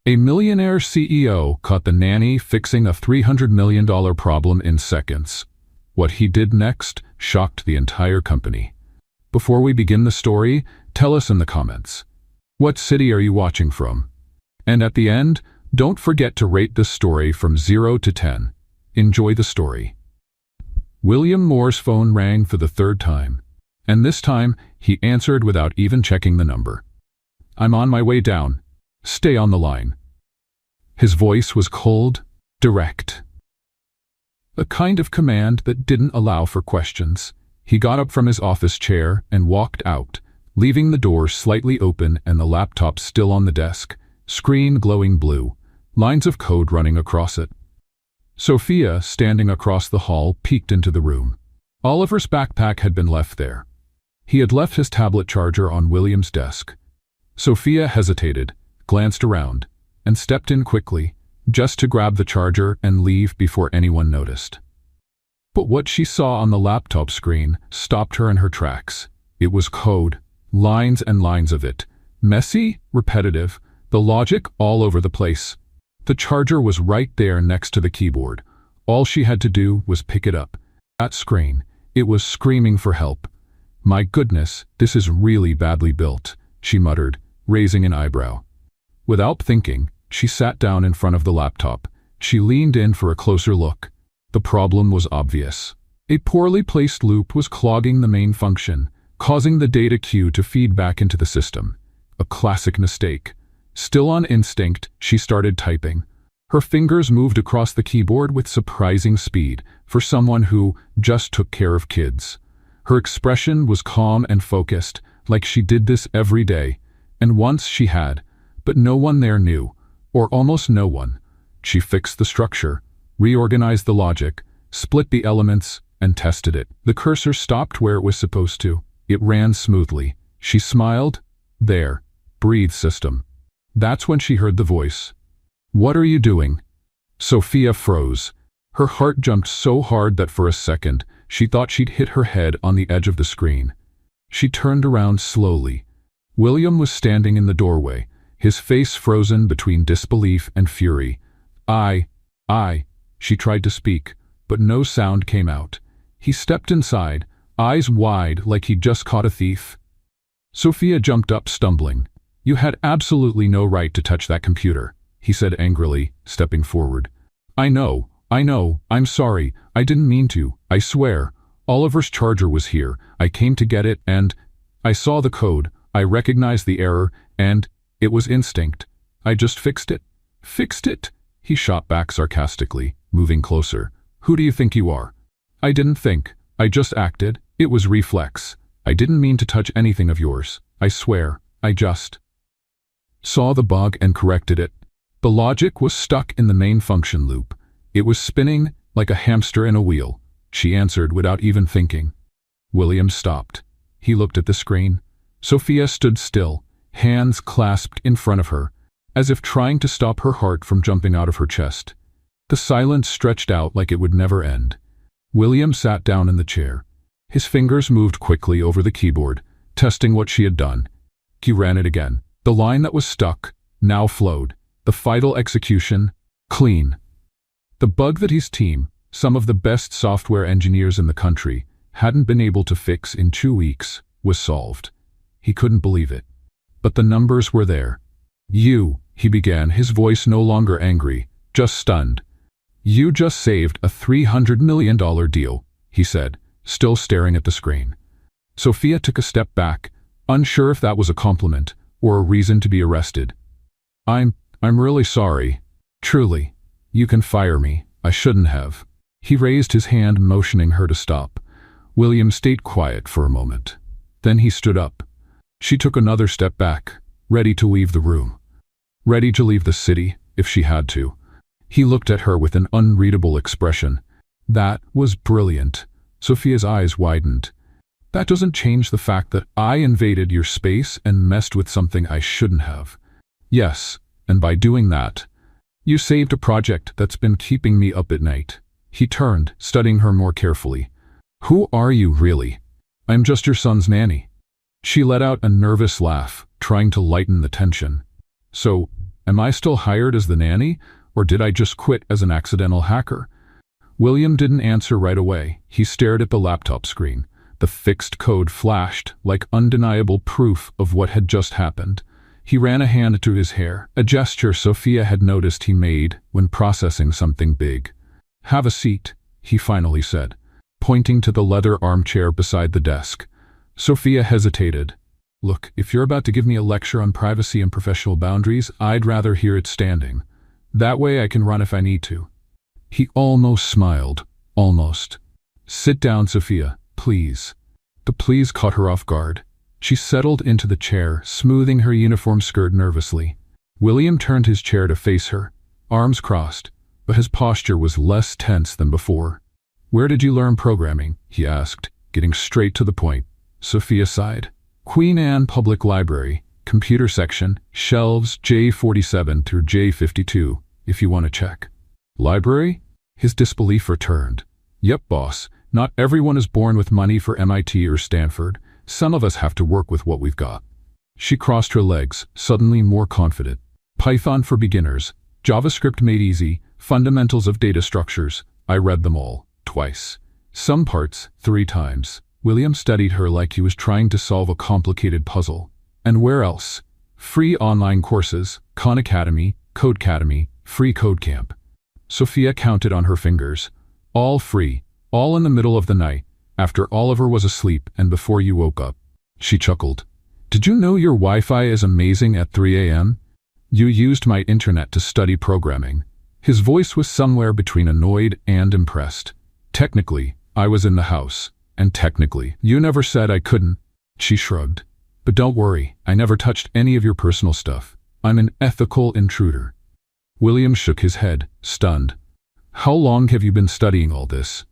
A millionaire CEO caught the nanny fixing a $300 million problem in seconds. What he did next shocked the entire company. Before we begin the story, tell us in the comments. What city are you watching from? And at the end, don't forget to rate this story from 0 to 10. Enjoy the story. William Moore's phone rang for the third time, and this time he answered without even checking the number. "I'm on my way down. Stay on the line." His voice was cold, direct. A kind of command that didn't allow for questions. He got up from his office chair and walked out, leaving the door slightly open and the laptop still on the desk, screen glowing blue, lines of code running across it. Sophia, standing across the hall, peeked into the room. Oliver's backpack had been left there. He had left his tablet charger on William's desk. Sophia hesitated, glanced around, and stepped in quickly, just to grab the charger and leave before anyone noticed. But what she saw on the laptop screen stopped her in her tracks. It was code, lines and lines of it, messy, repetitive, the logic all over the place. The charger was right there next to the keyboard. All she had to do was pick it up. That screen, it was screaming for help. "My goodness, this is really badly built," she muttered, raising an eyebrow. Without thinking, she sat down in front of the laptop. She leaned in for a closer look. The problem was obvious. A poorly placed loop was clogging the main function, causing the data queue to feed back into the system. A classic mistake. Still on instinct, she started typing. Her fingers moved across the keyboard with surprising speed for someone who just took care of kids. Her expression was calm and focused, like she did this every day, and once she had, but no one there knew, or almost no one. She fixed the structure, reorganized the logic, split the elements, and tested it. The cursor stopped where it was supposed to. It ran smoothly. She smiled. There. Breathe, system. That's when she heard the voice. "What are you doing?" Sophia froze. Her heart jumped so hard that for a second, she thought she'd hit her head on the edge of the screen. She turned around slowly. William was standing in the doorway, his face frozen between disbelief and fury. I, she tried to speak, but no sound came out. He stepped inside, eyes wide like he'd just caught a thief. Sophia jumped up, stumbling. "You had absolutely no right to touch that computer," he said angrily, stepping forward. I know, I'm sorry, I didn't mean to, I swear. Oliver's charger was here, I came to get it and I saw the code, I recognized the error, and it was instinct. I just fixed it." "Fixed it?" He shot back sarcastically, moving closer. "Who do you think you are?" "I didn't think, I just acted. It was reflex. I didn't mean to touch anything of yours. I swear, I just saw the bug and corrected it." The logic was stuck in the main function loop. It was spinning like a hamster in a wheel. She answered without even thinking. William stopped. He looked at the screen. Sophia stood still, hands clasped in front of her, as if trying to stop her heart from jumping out of her chest. The silence stretched out like it would never end. William sat down in the chair. His fingers moved quickly over the keyboard, testing what she had done. He ran it again. The line that was stuck now flowed. The final execution, clean. The bug that his team, some of the best software engineers in the country, hadn't been able to fix in 2 weeks, was solved. He couldn't believe it. But the numbers were there. "You," he began, his voice no longer angry, just stunned. "You just saved a $300 million deal," he said, still staring at the screen. Sophia took a step back, unsure if that was a compliment or a reason to be arrested. I'm really sorry. Truly. You can fire me. I shouldn't have." He raised his hand, motioning her to stop. William stayed quiet for a moment. Then he stood up. She took another step back, ready to leave the room. Ready to leave the city, if she had to. He looked at her with an unreadable expression. "That was brilliant." Sophia's eyes widened. "That doesn't change the fact that I invaded your space and messed with something I shouldn't have." "Yes, and by doing that, you saved a project that's been keeping me up at night." He turned, studying her more carefully. "Who are you, really?" "I'm just your son's nanny." She let out a nervous laugh, trying to lighten the tension. So Am I still hired as the nanny, or did I just quit as an accidental hacker? William didn't answer right away. He stared at the laptop screen. The fixed code flashed like undeniable proof of what had just happened. He ran a hand through his hair, a gesture Sophia had noticed he made when processing something big. "Have a seat," he finally said, pointing to the leather armchair beside the desk. Sophia hesitated. "Look, if you're about to give me a lecture on privacy and professional boundaries, I'd rather hear it standing. That way I can run if I need to." He almost smiled. Almost. "Sit down, Sophia, please." The please caught her off guard. She settled into the chair, smoothing her uniform skirt nervously. William turned his chair to face her, arms crossed, but his posture was less tense than before. "Where did you learn programming?" he asked, getting straight to the point. Sophia sighed. "Queen Anne Public Library, computer section, shelves J47 through J52, if you want to check." "Library?" His disbelief returned. "Yep, boss. Not everyone is born with money for MIT or Stanford. Some of us have to work with what we've got." She crossed her legs, suddenly more confident. "Python for beginners, JavaScript made easy, fundamentals of data structures. I read them all, twice. Some parts, 3 times. William studied her like he was trying to solve a complicated puzzle. "And where else?" "Free online courses, Khan Academy, Codecademy, Free Code Camp." Sophia counted on her fingers. "All free, all in the middle of the night, after Oliver was asleep and before you woke up." She chuckled. "Did you know your Wi-Fi is amazing at 3 a.m.? You used my internet to study programming." His voice was somewhere between annoyed and impressed. "Technically, I was in the house, and technically, you never said I couldn't." She shrugged. "But don't worry, I never touched any of your personal stuff. I'm an ethical intruder." William shook his head, stunned. "How long have you been studying all this?"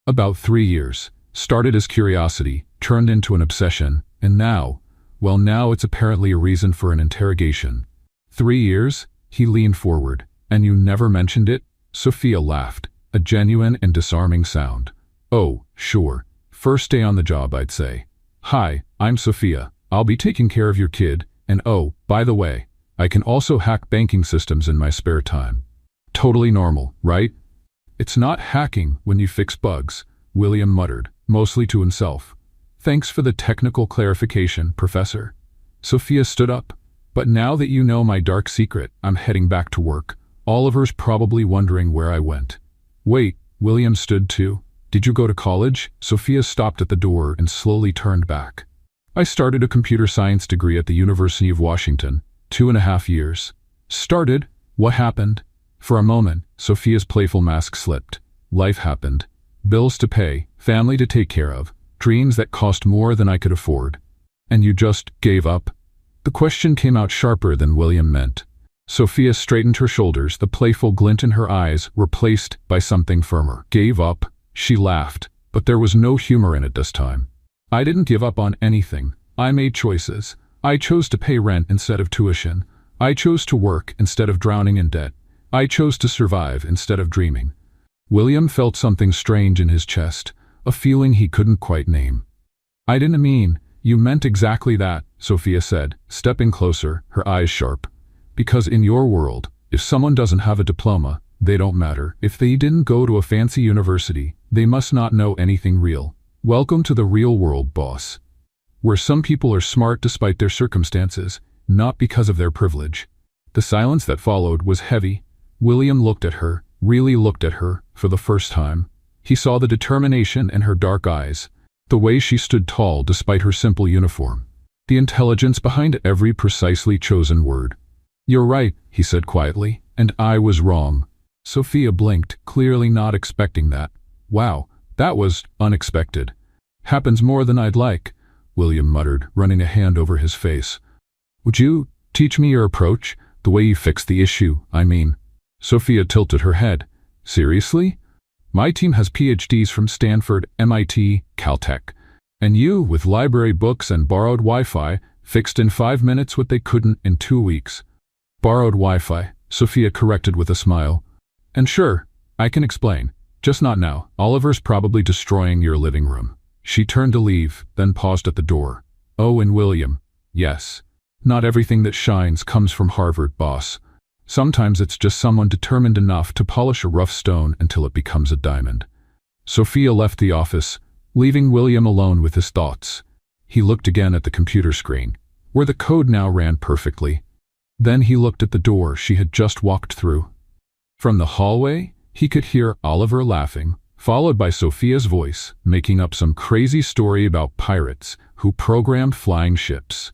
"About 3 years. Started as curiosity, turned into an obsession, and now it's apparently a reason for an interrogation." 3 years? He leaned forward. "And you never mentioned it?" Sophia laughed, a genuine and disarming sound. "Oh, sure. First day on the job, I'd say. 'Hi, I'm Sophia. I'll be taking care of your kid, and oh, by the way, I can also hack banking systems in my spare time.' Totally normal, right?" "It's not hacking when you fix bugs," William muttered, mostly to himself. "Thanks for the technical clarification, Professor." Sophia stood up. "But now that you know my dark secret, I'm heading back to work. Oliver's probably wondering where I went." "Wait," William stood too. "Did you go to college?" Sophia stopped at the door and slowly turned back. "I started a computer science degree at the University of Washington, 2.5 years. "Started? What happened?" For a moment, Sophia's playful mask slipped. "Life happened. Bills to pay, family to take care of, dreams that cost more than I could afford." "And you just gave up?" The question came out sharper than William meant. Sophia straightened her shoulders, the playful glint in her eyes replaced by something firmer. "Gave up?" She laughed, but there was no humor in it this time. "I didn't give up on anything. I made choices. I chose to pay rent instead of tuition. I chose to work instead of drowning in debt. I chose to survive instead of dreaming." William felt something strange in his chest, a feeling he couldn't quite name. "I didn't mean, you meant exactly that," Sophia said, stepping closer, her eyes sharp. "Because in your world, if someone doesn't have a diploma, they don't matter. If they didn't go to a fancy university, they must not know anything real. Welcome to the real world, boss. Where some people are smart despite their circumstances, not because of their privilege." The silence that followed was heavy. William looked at her, really looked at her, for the first time. He saw the determination in her dark eyes, the way she stood tall despite her simple uniform, the intelligence behind every precisely chosen word. "You're right," he said quietly, "and I was wrong." Sophia blinked, clearly not expecting that. "Wow, that was unexpected." "Happens more than I'd like," William muttered, running a hand over his face. "Would you teach me your approach, the way you fix the issue, I mean?" Sophia tilted her head. "Seriously? My team has PhDs from Stanford, MIT, Caltech. And you, with library books and borrowed Wi-Fi, fixed in 5 minutes what they couldn't in 2 weeks." "Borrowed Wi-Fi," Sophia corrected with a smile. "And sure, I can explain. Just not now. Oliver's probably destroying your living room." She turned to leave, then paused at the door. "Oh, and William. Yes. Not everything that shines comes from Harvard, boss. Sometimes it's just someone determined enough to polish a rough stone until it becomes a diamond. Sophia left the office, leaving William alone with his thoughts. He looked again at the computer screen, where the code now ran perfectly. Then he looked at the door she had just walked through. From the hallway, he could hear Oliver laughing, followed by Sophia's voice, making up some crazy story about pirates who programmed flying ships.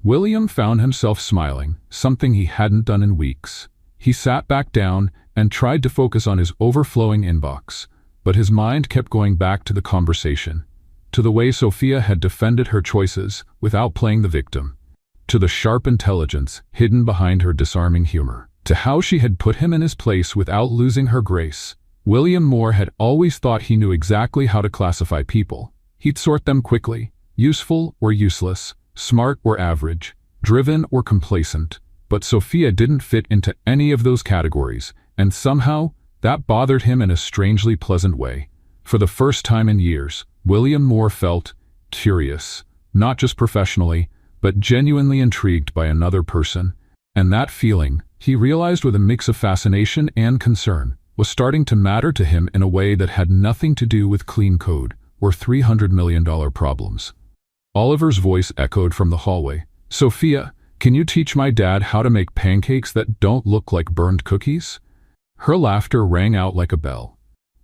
William found himself smiling, something he hadn't done in weeks. He sat back down and tried to focus on his overflowing inbox, but his mind kept going back to the conversation, to the way Sophia had defended her choices without playing the victim, to the sharp intelligence hidden behind her disarming humor, to how she had put him in his place without losing her grace. William Moore had always thought he knew exactly how to classify people. He'd sort them quickly, useful or useless, smart or average, driven or complacent. But Sophia didn't fit into any of those categories, and somehow that bothered him in a strangely pleasant way. For the first time in years, William Moore felt curious, not just professionally, but genuinely intrigued by another person. And that feeling, he realized with a mix of fascination and concern, was starting to matter to him in a way that had nothing to do with clean code or $300 million problems. Oliver's voice echoed from the hallway. "Sophia, can you teach my dad how to make pancakes that don't look like burned cookies?" Her laughter rang out like a bell.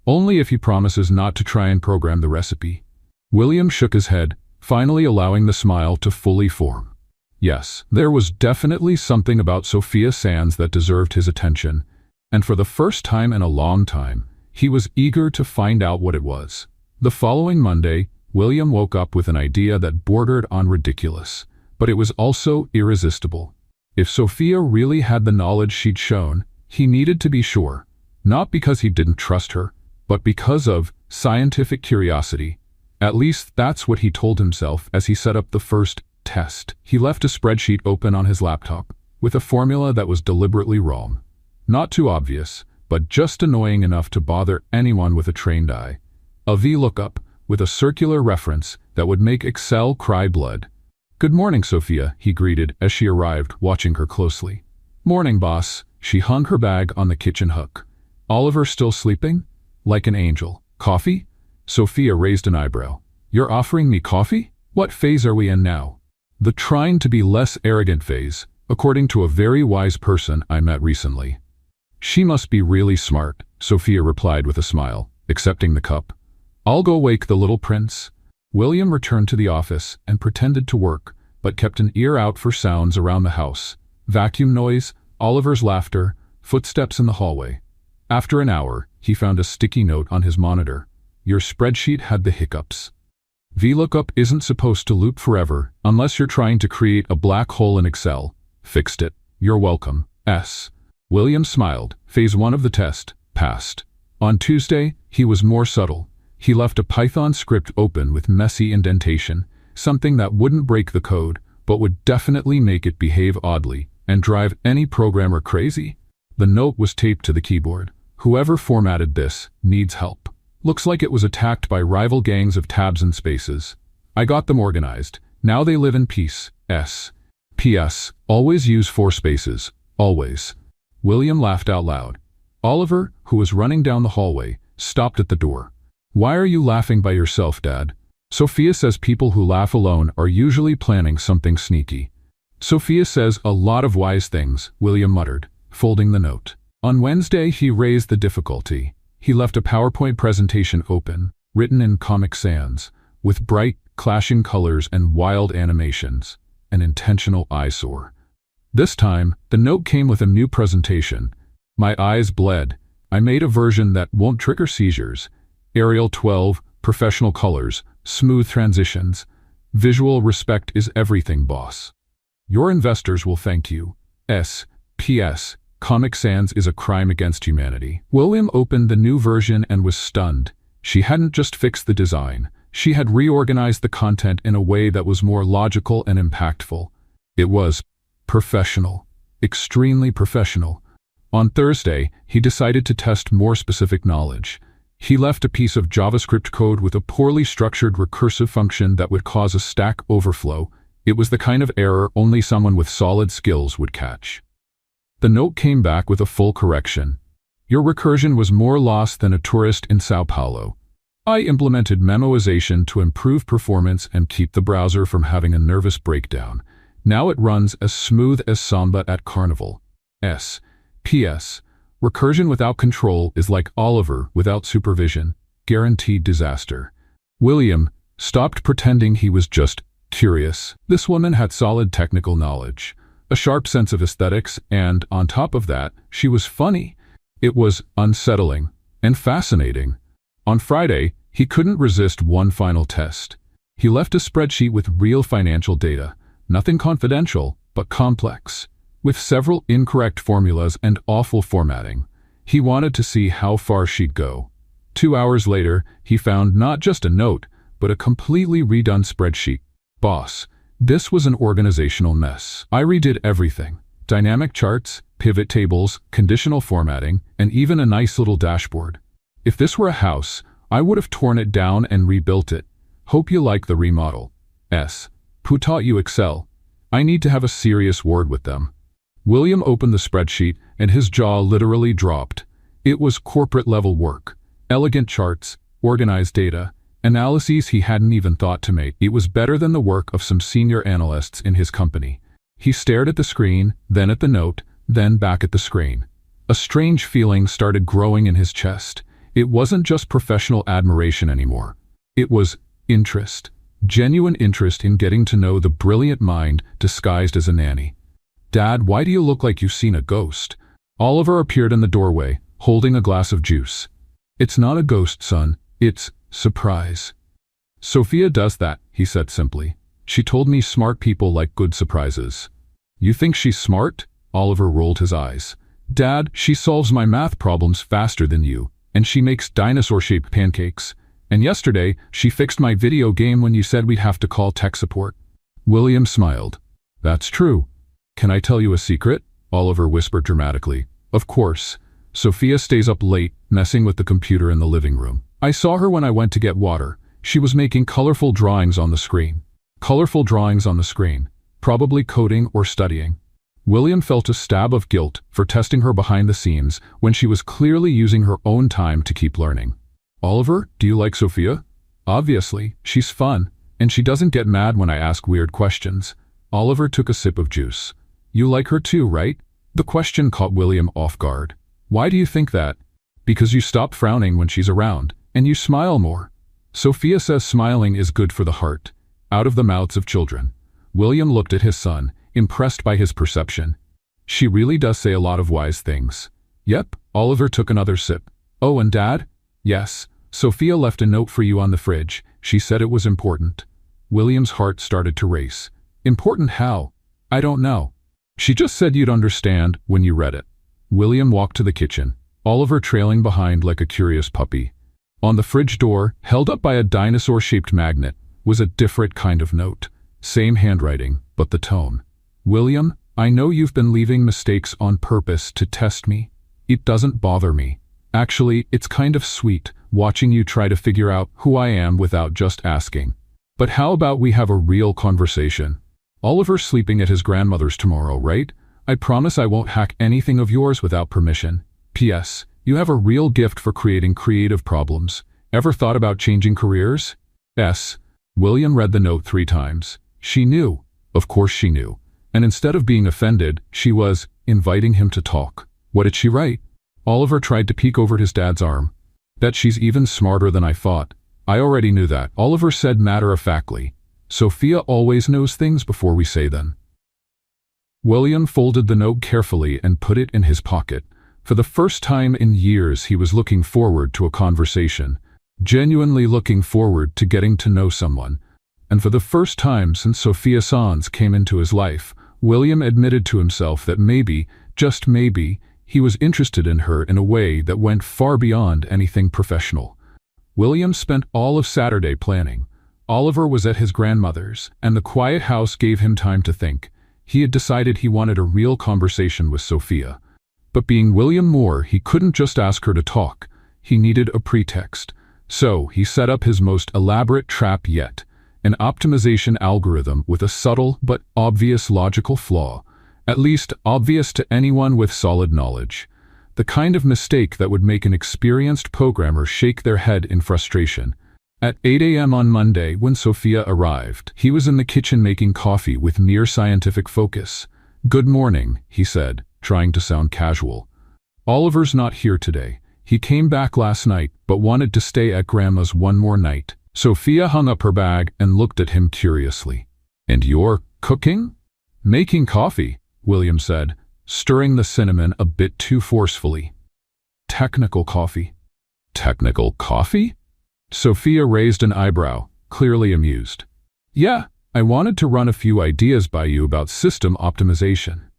"Only if he promises not to try and program the recipe." William shook his head, finally allowing the smile to fully form. Yes, there was definitely something about Sophia Sands that deserved his attention, and for the first time in a long time, he was eager to find out what it was. The following Monday, William woke up with an idea that bordered on ridiculous, but it was also irresistible. If Sophia really had the knowledge she'd shown, he needed to be sure, not because he didn't trust her, but because of scientific curiosity. At least that's what he told himself as he set up the first test. He left a spreadsheet open on his laptop, with a formula that was deliberately wrong. Not too obvious, but just annoying enough to bother anyone with a trained eye. A VLOOKUP, with a circular reference that would make Excel cry blood. "Good morning, Sophia," he greeted as she arrived, watching her closely. "Morning, boss." She hung her bag on the kitchen hook. "Oliver still sleeping?" "Like an angel." "Coffee?" Sophia raised an eyebrow. "You're offering me coffee? What phase are we in now?" "The trying to be less arrogant phase, according to a very wise person I met recently." "She must be really smart," Sophia replied with a smile, accepting the cup. "I'll go wake the little prince." William returned to the office and pretended to work, but kept an ear out for sounds around the house. Vacuum noise, Oliver's laughter, footsteps in the hallway. After an hour, he found a sticky note on his monitor. "Your spreadsheet had the hiccups. VLOOKUP isn't supposed to loop forever unless you're trying to create a black hole in Excel. Fixed it. You're welcome. S." William smiled. Phase 1 of the test passed. On Tuesday, he was more subtle. He left a Python script open with messy indentation, something that wouldn't break the code, but would definitely make it behave oddly and drive any programmer crazy. The note was taped to the keyboard. "Whoever formatted this needs help. Looks like it was attacked by rival gangs of tabs and spaces. I got them organized. Now they live in peace. S. P.S. Always use 4 spaces. Always." William laughed out loud. Oliver, who was running down the hallway, stopped at the door. "Why are you laughing by yourself, Dad?" "Sophia says people who laugh alone are usually planning something sneaky." "Sophia says a lot of wise things," William muttered, folding the note. On Wednesday, he raised the difficulty. He left a PowerPoint presentation open, written in Comic Sans, with bright, clashing colors and wild animations, an intentional eyesore. This time, the note came with a new presentation. "My eyes bled. I made a version that won't trigger seizures. Arial 12, professional colors, smooth transitions. Visual respect is everything, boss. Your investors will thank you. S. P.S. Comic Sans is a crime against humanity." William opened the new version and was stunned. She hadn't just fixed the design. She had reorganized the content in a way that was more logical and impactful. It was professional. Extremely professional. On Thursday, he decided to test more specific knowledge. He left a piece of JavaScript code with a poorly structured recursive function that would cause a stack overflow. It was the kind of error only someone with solid skills would catch. The note came back with a full correction. Your recursion was more lost than a tourist in Sao Paulo. I implemented memoization to improve performance and keep the browser from having a nervous breakdown. Now it runs as smooth as samba at Carnival. P.S. Recursion without control is like Oliver without supervision. Guaranteed disaster. William stopped pretending he was just curious. This woman had solid technical knowledge, a sharp sense of aesthetics, and, on top of that, she was funny. It was unsettling and fascinating. On Friday, he couldn't resist one final test. He left a spreadsheet with real financial data, nothing confidential, but complex, with several incorrect formulas and awful formatting. He wanted to see how far she'd go. 2 hours later, he found not just a note, but a completely redone spreadsheet. Boss, this was an organizational mess. I redid everything. Dynamic charts, pivot tables, conditional formatting, and even a nice little dashboard. If this were a house, I would have torn it down and rebuilt it. Hope you like the remodel. Who taught you Excel? I need to have a serious word with them. William opened the spreadsheet and his jaw literally dropped. It was corporate-level work. Elegant charts, organized data, analyses he hadn't even thought to make. It was better than the work of some senior analysts in his company. He stared at the screen, then at the note, then back at the screen. A strange feeling started growing in his chest. It wasn't just professional admiration anymore. It was interest. Genuine interest in getting to know the brilliant mind disguised as a nanny. Dad, why do you look like you've seen a ghost? Oliver appeared in the doorway, holding a glass of juice. It's not a ghost, son. It's surprise. Sophia does that, he said simply. She told me smart people like good surprises. You think she's smart? Oliver rolled his eyes. Dad, she solves my math problems faster than you, and she makes dinosaur-shaped pancakes. And yesterday, she fixed my video game when you said we'd have to call tech support. William smiled. That's true. Can I tell you a secret? Oliver whispered dramatically. Of course. Sophia stays up late, messing with the computer in the living room. I saw her when I went to get water. She was making colorful drawings on the screen. Colorful drawings on the screen. Probably coding or studying. William felt a stab of guilt for testing her behind the scenes when she was clearly using her own time to keep learning. Oliver, do you like Sophia? Obviously, she's fun, and she doesn't get mad when I ask weird questions. Oliver took a sip of juice. You like her too, right? The question caught William off guard. Why do you think that? Because you stop frowning when she's around, and you smile more. Sophia says smiling is good for the heart. Out of the mouths of children. William looked at his son, impressed by his perception. She really does say a lot of wise things. Yep, Oliver took another sip. Oh, and Dad? Yes, Sophia left a note for you on the fridge. She said it was important. William's heart started to race. Important how? I don't know. She just said you'd understand when you read it. William walked to the kitchen, Oliver trailing behind like a curious puppy. On the fridge door, held up by a dinosaur-shaped magnet, was a different kind of note. Same handwriting, but the tone. William, I know you've been leaving mistakes on purpose to test me. It doesn't bother me. Actually, it's kind of sweet, watching you try to figure out who I am without just asking. But how about we have a real conversation? Oliver's sleeping at his grandmother's tomorrow, right? I promise I won't hack anything of yours without permission. P.S. You have a real gift for creating creative problems. Ever thought about changing careers? S. William read the note 3 times. She knew. Of course she knew. And instead of being offended, she was inviting him to talk. What did she write? Oliver tried to peek over his dad's arm. Bet she's even smarter than I thought. I already knew that, Oliver said matter-of-factly. Sophia always knows things before we say them. William folded the note carefully and put it in his pocket. For the first time in years, he was looking forward to a conversation, genuinely looking forward to getting to know someone. And for the first time since Sophia Sans came into his life, William admitted to himself that maybe, just maybe, he was interested in her in a way that went far beyond anything professional. William spent all of Saturday planning. Oliver was at his grandmother's, and the quiet house gave him time to think. He had decided he wanted a real conversation with Sophia. But being William Moore, he couldn't just ask her to talk. He needed a pretext. So he set up his most elaborate trap yet, an optimization algorithm with a subtle but obvious logical flaw. At least obvious to anyone with solid knowledge. The kind of mistake that would make an experienced programmer shake their head in frustration. At 8 a.m. on Monday, when Sophia arrived, he was in the kitchen making coffee with near scientific focus. "Good morning," he said, trying to sound casual. "Oliver's not here today. He came back last night, but wanted to stay at Grandma's one more night." Sophia hung up her bag and looked at him curiously. "And you're cooking?" "Making coffee," William said, stirring the cinnamon a bit too forcefully. "Technical coffee." "Technical coffee?" Sophia raised an eyebrow, clearly amused. "Yeah, I wanted to run a few ideas by you about system optimization."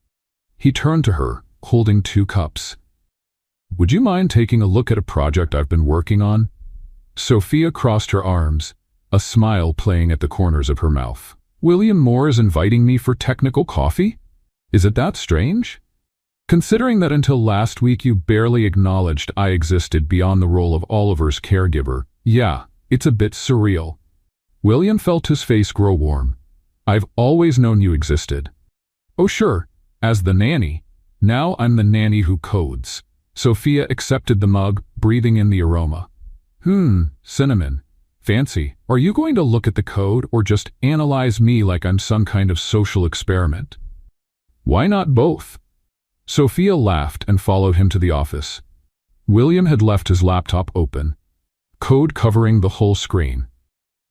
He turned to her, holding 2 cups. "Would you mind taking a look at a project I've been working on?" Sophia crossed her arms, a smile playing at the corners of her mouth. "William Moore is inviting me for technical coffee? Is it that strange? Considering that until last week you barely acknowledged I existed beyond the role of Oliver's caregiver, yeah, it's a bit surreal." William felt his face grow warm. "I've always known you existed." "Oh sure, as the nanny. Now I'm the nanny who codes." Sophia accepted the mug, breathing in the aroma. Cinnamon. Fancy. Are you going to look at the code or just analyze me like I'm some kind of social experiment?" "Why not both?" Sophia laughed and followed him to the office. William had left his laptop open, code covering the whole screen.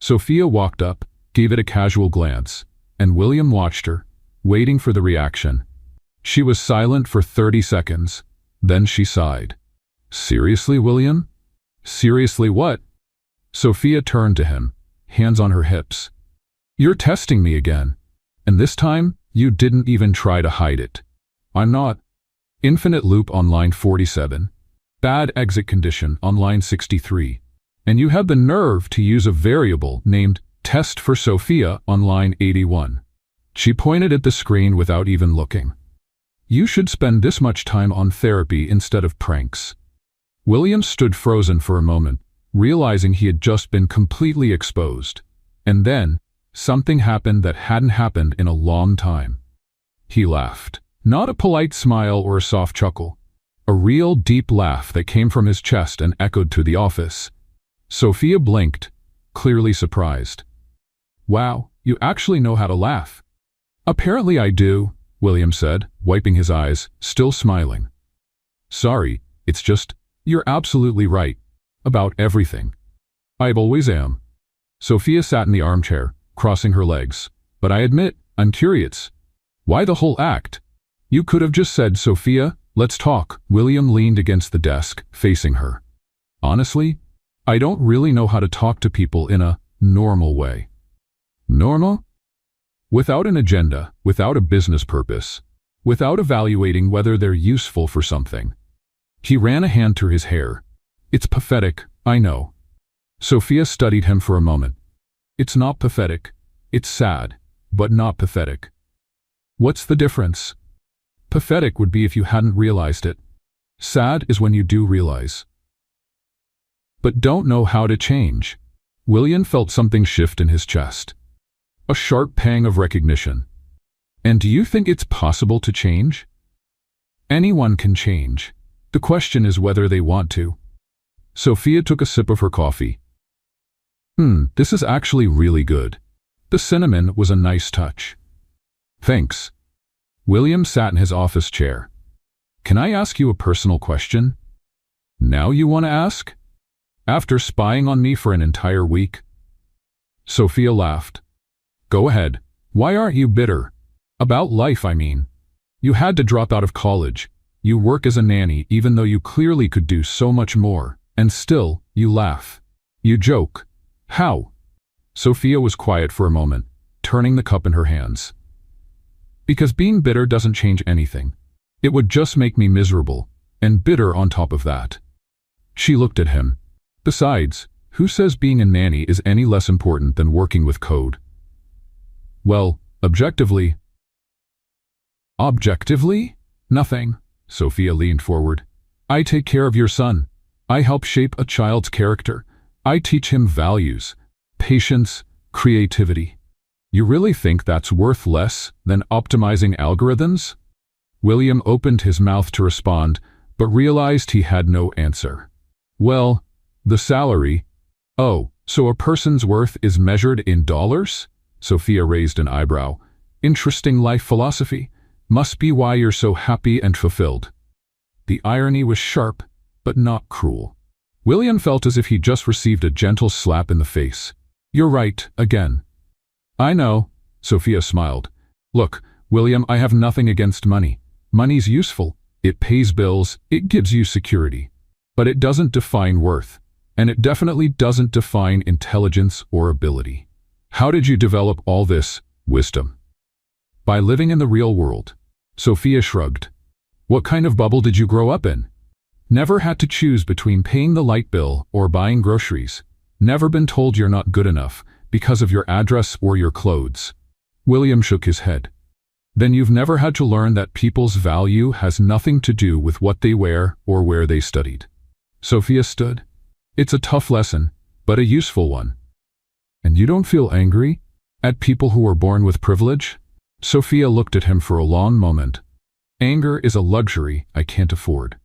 Sophia walked up, gave it a casual glance, and William watched her, waiting for the reaction. She was silent for 30 seconds. Then she sighed. "Seriously, William? Seriously what?" Sophia turned to him, hands on her hips. "You're testing me again. And this time, you didn't even try to hide it." "I'm not." Infinite loop on line 47. Bad exit condition on line 63. And you had the nerve to use a variable named test for Sophia on line 81. She pointed at the screen without even looking. "You should spend this much time on therapy instead of pranks." William stood frozen for a moment, realizing he had just been completely exposed. And then, something happened that hadn't happened in a long time. He laughed. Not a polite smile or a soft chuckle. A real deep laugh that came from his chest and echoed through the office. Sophia blinked, clearly surprised. "Wow, you actually know how to laugh." "Apparently I do," William said, wiping his eyes, still smiling. "Sorry, it's just, you're absolutely right. About everything. I always am." Sophia sat in the armchair, crossing her legs. "But I admit, I'm curious. Why the whole act? You could have just said, 'Sophia, let's talk.'" William leaned against the desk, facing her. "Honestly, I don't really know how to talk to people in a normal way." "Normal?" "Without an agenda, without a business purpose, without evaluating whether they're useful for something." He ran a hand through his hair. "It's pathetic, I know." Sophia studied him for a moment. "It's not pathetic. It's sad, but not pathetic." "What's the difference?" "Pathetic would be if you hadn't realized it. Sad is when you do realize. But don't know how to change." William felt something shift in his chest. A sharp pang of recognition. "And do you think it's possible to change?" "Anyone can change. The question is whether they want to." Sophia took a sip of her coffee. This is actually really good." The cinnamon was a nice touch. "Thanks." William sat in his office chair. "Can I ask you a personal question?" "Now you want to ask? After spying on me for an entire week?" Sophia laughed. "Go ahead. Why aren't you bitter? About life, I mean. You had to drop out of college. You work as a nanny even though you clearly could do so much more. And still, you laugh. You joke. How?" Sophia was quiet for a moment, turning the cup in her hands. "Because being bitter doesn't change anything. It would just make me miserable, and bitter on top of that." She looked at him. "Besides, who says being a nanny is any less important than working with code?" "Well, objectively." "Objectively? Nothing." Sophia leaned forward. "I take care of your son. I help shape a child's character. I teach him values, patience, creativity. You really think that's worth less than optimizing algorithms?" William opened his mouth to respond, but realized he had no answer. Well, the salary. Oh, so a person's worth is measured in dollars? Sophia raised an eyebrow. Interesting life philosophy. Must be why you're so happy and fulfilled. The irony was sharp, but not cruel. William felt as if he just received a gentle slap in the face. You're right, again. I know, Sophia smiled. Look, William, I have nothing against money. Money's useful. It pays bills, it gives you security. But it doesn't define worth. And it definitely doesn't define intelligence or ability. How did you develop all this wisdom? By living in the real world. Sophia shrugged. What kind of bubble did you grow up in? Never had to choose between paying the light bill or buying groceries. Never been told you're not good enough because of your address or your clothes. William shook his head. Then you've never had to learn that people's value has nothing to do with what they wear or where they studied. Sophia stood. It's a tough lesson, but a useful one. And you don't feel angry at people who were born with privilege? Sophia looked at him for a long moment. Anger is a luxury I can't afford.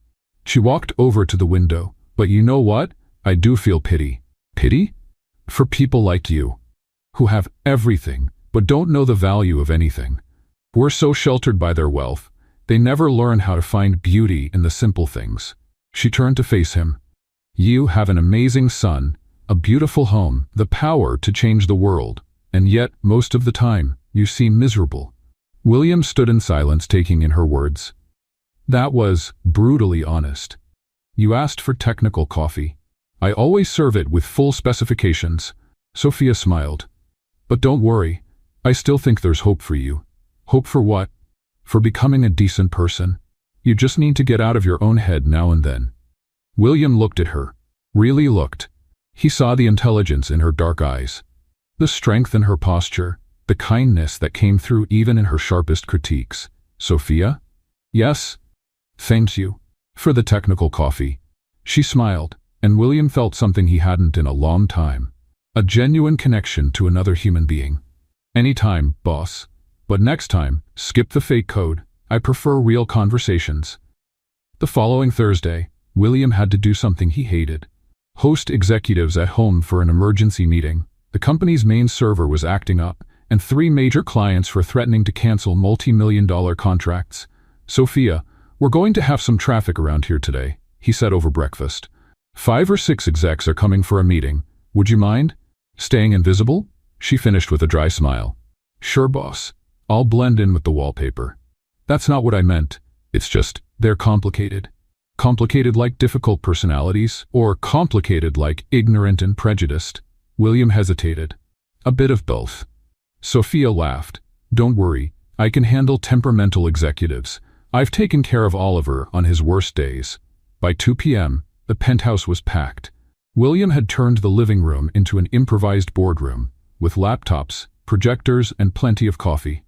She walked over to the window. But you know what? I do feel pity. Pity? For people like you, who have everything, but don't know the value of anything. We're so sheltered by their wealth, they never learn how to find beauty in the simple things. She turned to face him. You have an amazing son, a beautiful home, the power to change the world, and yet, most of the time, you seem miserable. William stood in silence, taking in her words. That was brutally honest. You asked for technical coffee. I always serve it with full specifications. Sophia smiled. But don't worry, I still think there's hope for you. Hope for what? For becoming a decent person. You just need to get out of your own head now and then. William looked at her. Really looked. He saw the intelligence in her dark eyes. The strength in her posture. The kindness that came through even in her sharpest critiques. Sophia? Yes. Thank you. For the technical coffee. She smiled, and William felt something he hadn't in a long time. A genuine connection to another human being. Anytime, boss. But next time, skip the fake code. I prefer real conversations. The following Thursday, William had to do something he hated. Host executives at home for an emergency meeting. The company's main server was acting up, and 3 major clients were threatening to cancel multi-million-dollar contracts. Sophia, we're going to have some traffic around here today, he said over breakfast. 5 or 6 execs are coming for a meeting. Would you mind staying invisible? She finished with a dry smile. Sure, boss. I'll blend in with the wallpaper. That's not what I meant. It's just, they're complicated. Complicated like difficult personalities, or complicated like ignorant and prejudiced? William hesitated. A bit of both. Sophia laughed. Don't worry, I can handle temperamental executives. I've taken care of Oliver on his worst days. By 2 p.m., the penthouse was packed. William had turned the living room into an improvised boardroom, with laptops, projectors, and plenty of coffee.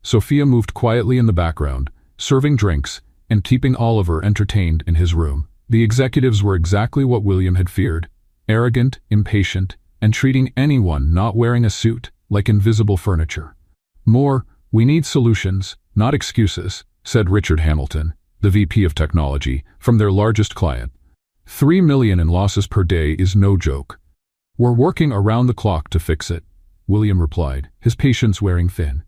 Sophia moved quietly in the background, serving drinks and keeping Oliver entertained in his room. The executives were exactly what William had feared: arrogant, impatient, and treating anyone not wearing a suit like invisible furniture. More, we need solutions, not excuses, said Richard Hamilton, the VP of Technology, from their largest client. 3 million in losses per day is no joke. We're working around the clock to fix it, William replied, his patience wearing thin.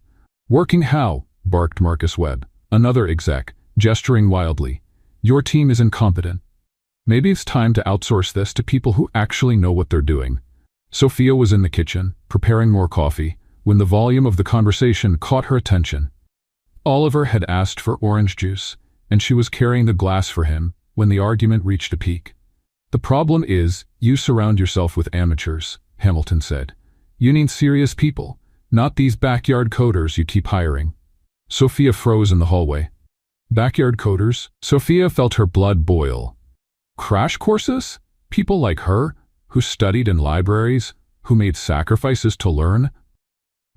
Working how? Barked Marcus Webb, another exec, gesturing wildly. Your team is incompetent. Maybe it's time to outsource this to people who actually know what they're doing. Sophia was in the kitchen, preparing more coffee, when the volume of the conversation caught her attention. Oliver had asked for orange juice, and she was carrying the glass for him when the argument reached a peak. The problem is, you surround yourself with amateurs, Hamilton said. You need serious people, not these backyard coders you keep hiring. Sophia froze in the hallway. Backyard coders? Sophia felt her blood boil. Crash courses? People like her, who studied in libraries, who made sacrifices to learn?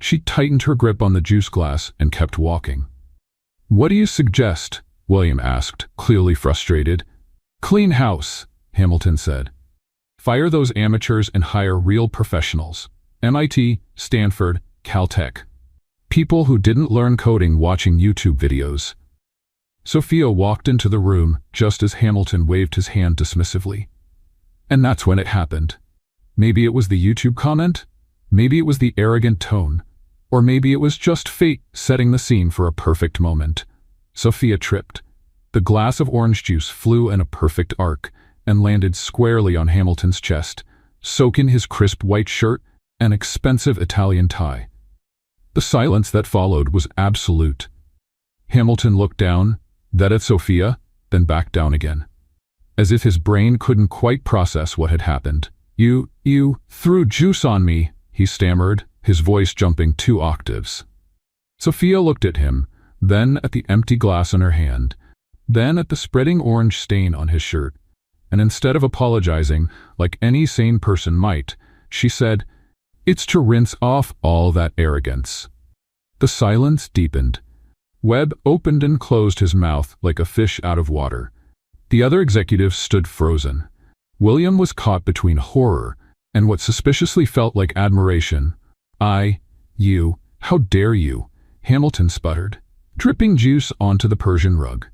She tightened her grip on the juice glass and kept walking. What do you suggest? William asked, clearly frustrated. Clean house, Hamilton said. Fire those amateurs and hire real professionals. MIT, Stanford, Caltech. People who didn't learn coding watching YouTube videos. Sophia walked into the room just as Hamilton waved his hand dismissively. And that's when it happened. Maybe it was the YouTube comment, maybe it was the arrogant tone, or maybe it was just fate setting the scene for a perfect moment. Sophia tripped. The glass of orange juice flew in a perfect arc and landed squarely on Hamilton's chest, soaking his crisp white shirt and expensive Italian tie. The silence that followed was absolute. Hamilton looked down, then at Sophia, then back down again, as if his brain couldn't quite process what had happened. You threw juice on me," he stammered, his voice jumping 2 octaves. Sophia looked at him, then at the empty glass in her hand, then at the spreading orange stain on his shirt, and instead of apologizing like any sane person might, she said, "It's to rinse off all that arrogance." The silence deepened. Webb opened and closed his mouth like a fish out of water. The other executives stood frozen. William was caught between horror and what suspiciously felt like admiration. "You, how dare you?" Hamilton sputtered, dripping juice onto the Persian rug.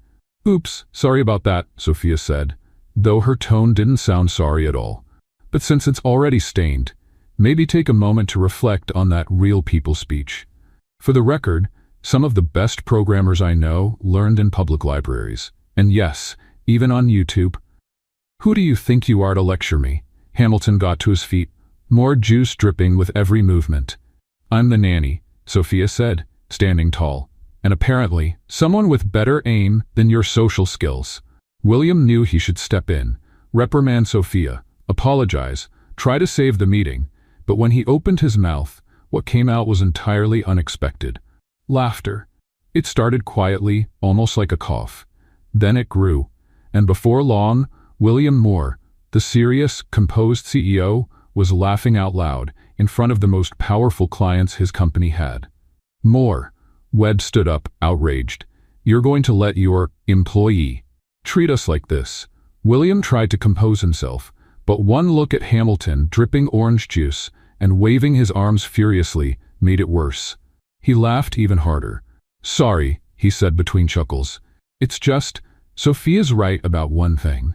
"Oops, sorry about that," Sophia said, though her tone didn't sound sorry at all. "But since it's already stained, maybe take a moment to reflect on that real people speech. For the record, some of the best programmers I know learned in public libraries, and yes, even on YouTube. Who do you think you are to lecture me?" Hamilton got to his feet, more juice dripping with every movement. "I'm the nanny," Sophia said, standing tall, "and apparently someone with better aim than your social skills." William knew he should step in, reprimand Sophia, apologize, try to save the meeting, but when he opened his mouth, what came out was entirely unexpected. Laughter. It started quietly, almost like a cough. Then it grew, and before long, William Moore, the serious, composed CEO, was laughing out loud in front of the most powerful clients his company had. "Moore," Webb stood up, outraged. "You're going to let your employee treat us like this?" William tried to compose himself, but one look at Hamilton dripping orange juice and waving his arms furiously made it worse. He laughed even harder. "Sorry," he said between chuckles. "It's just, Sophia's right about one thing."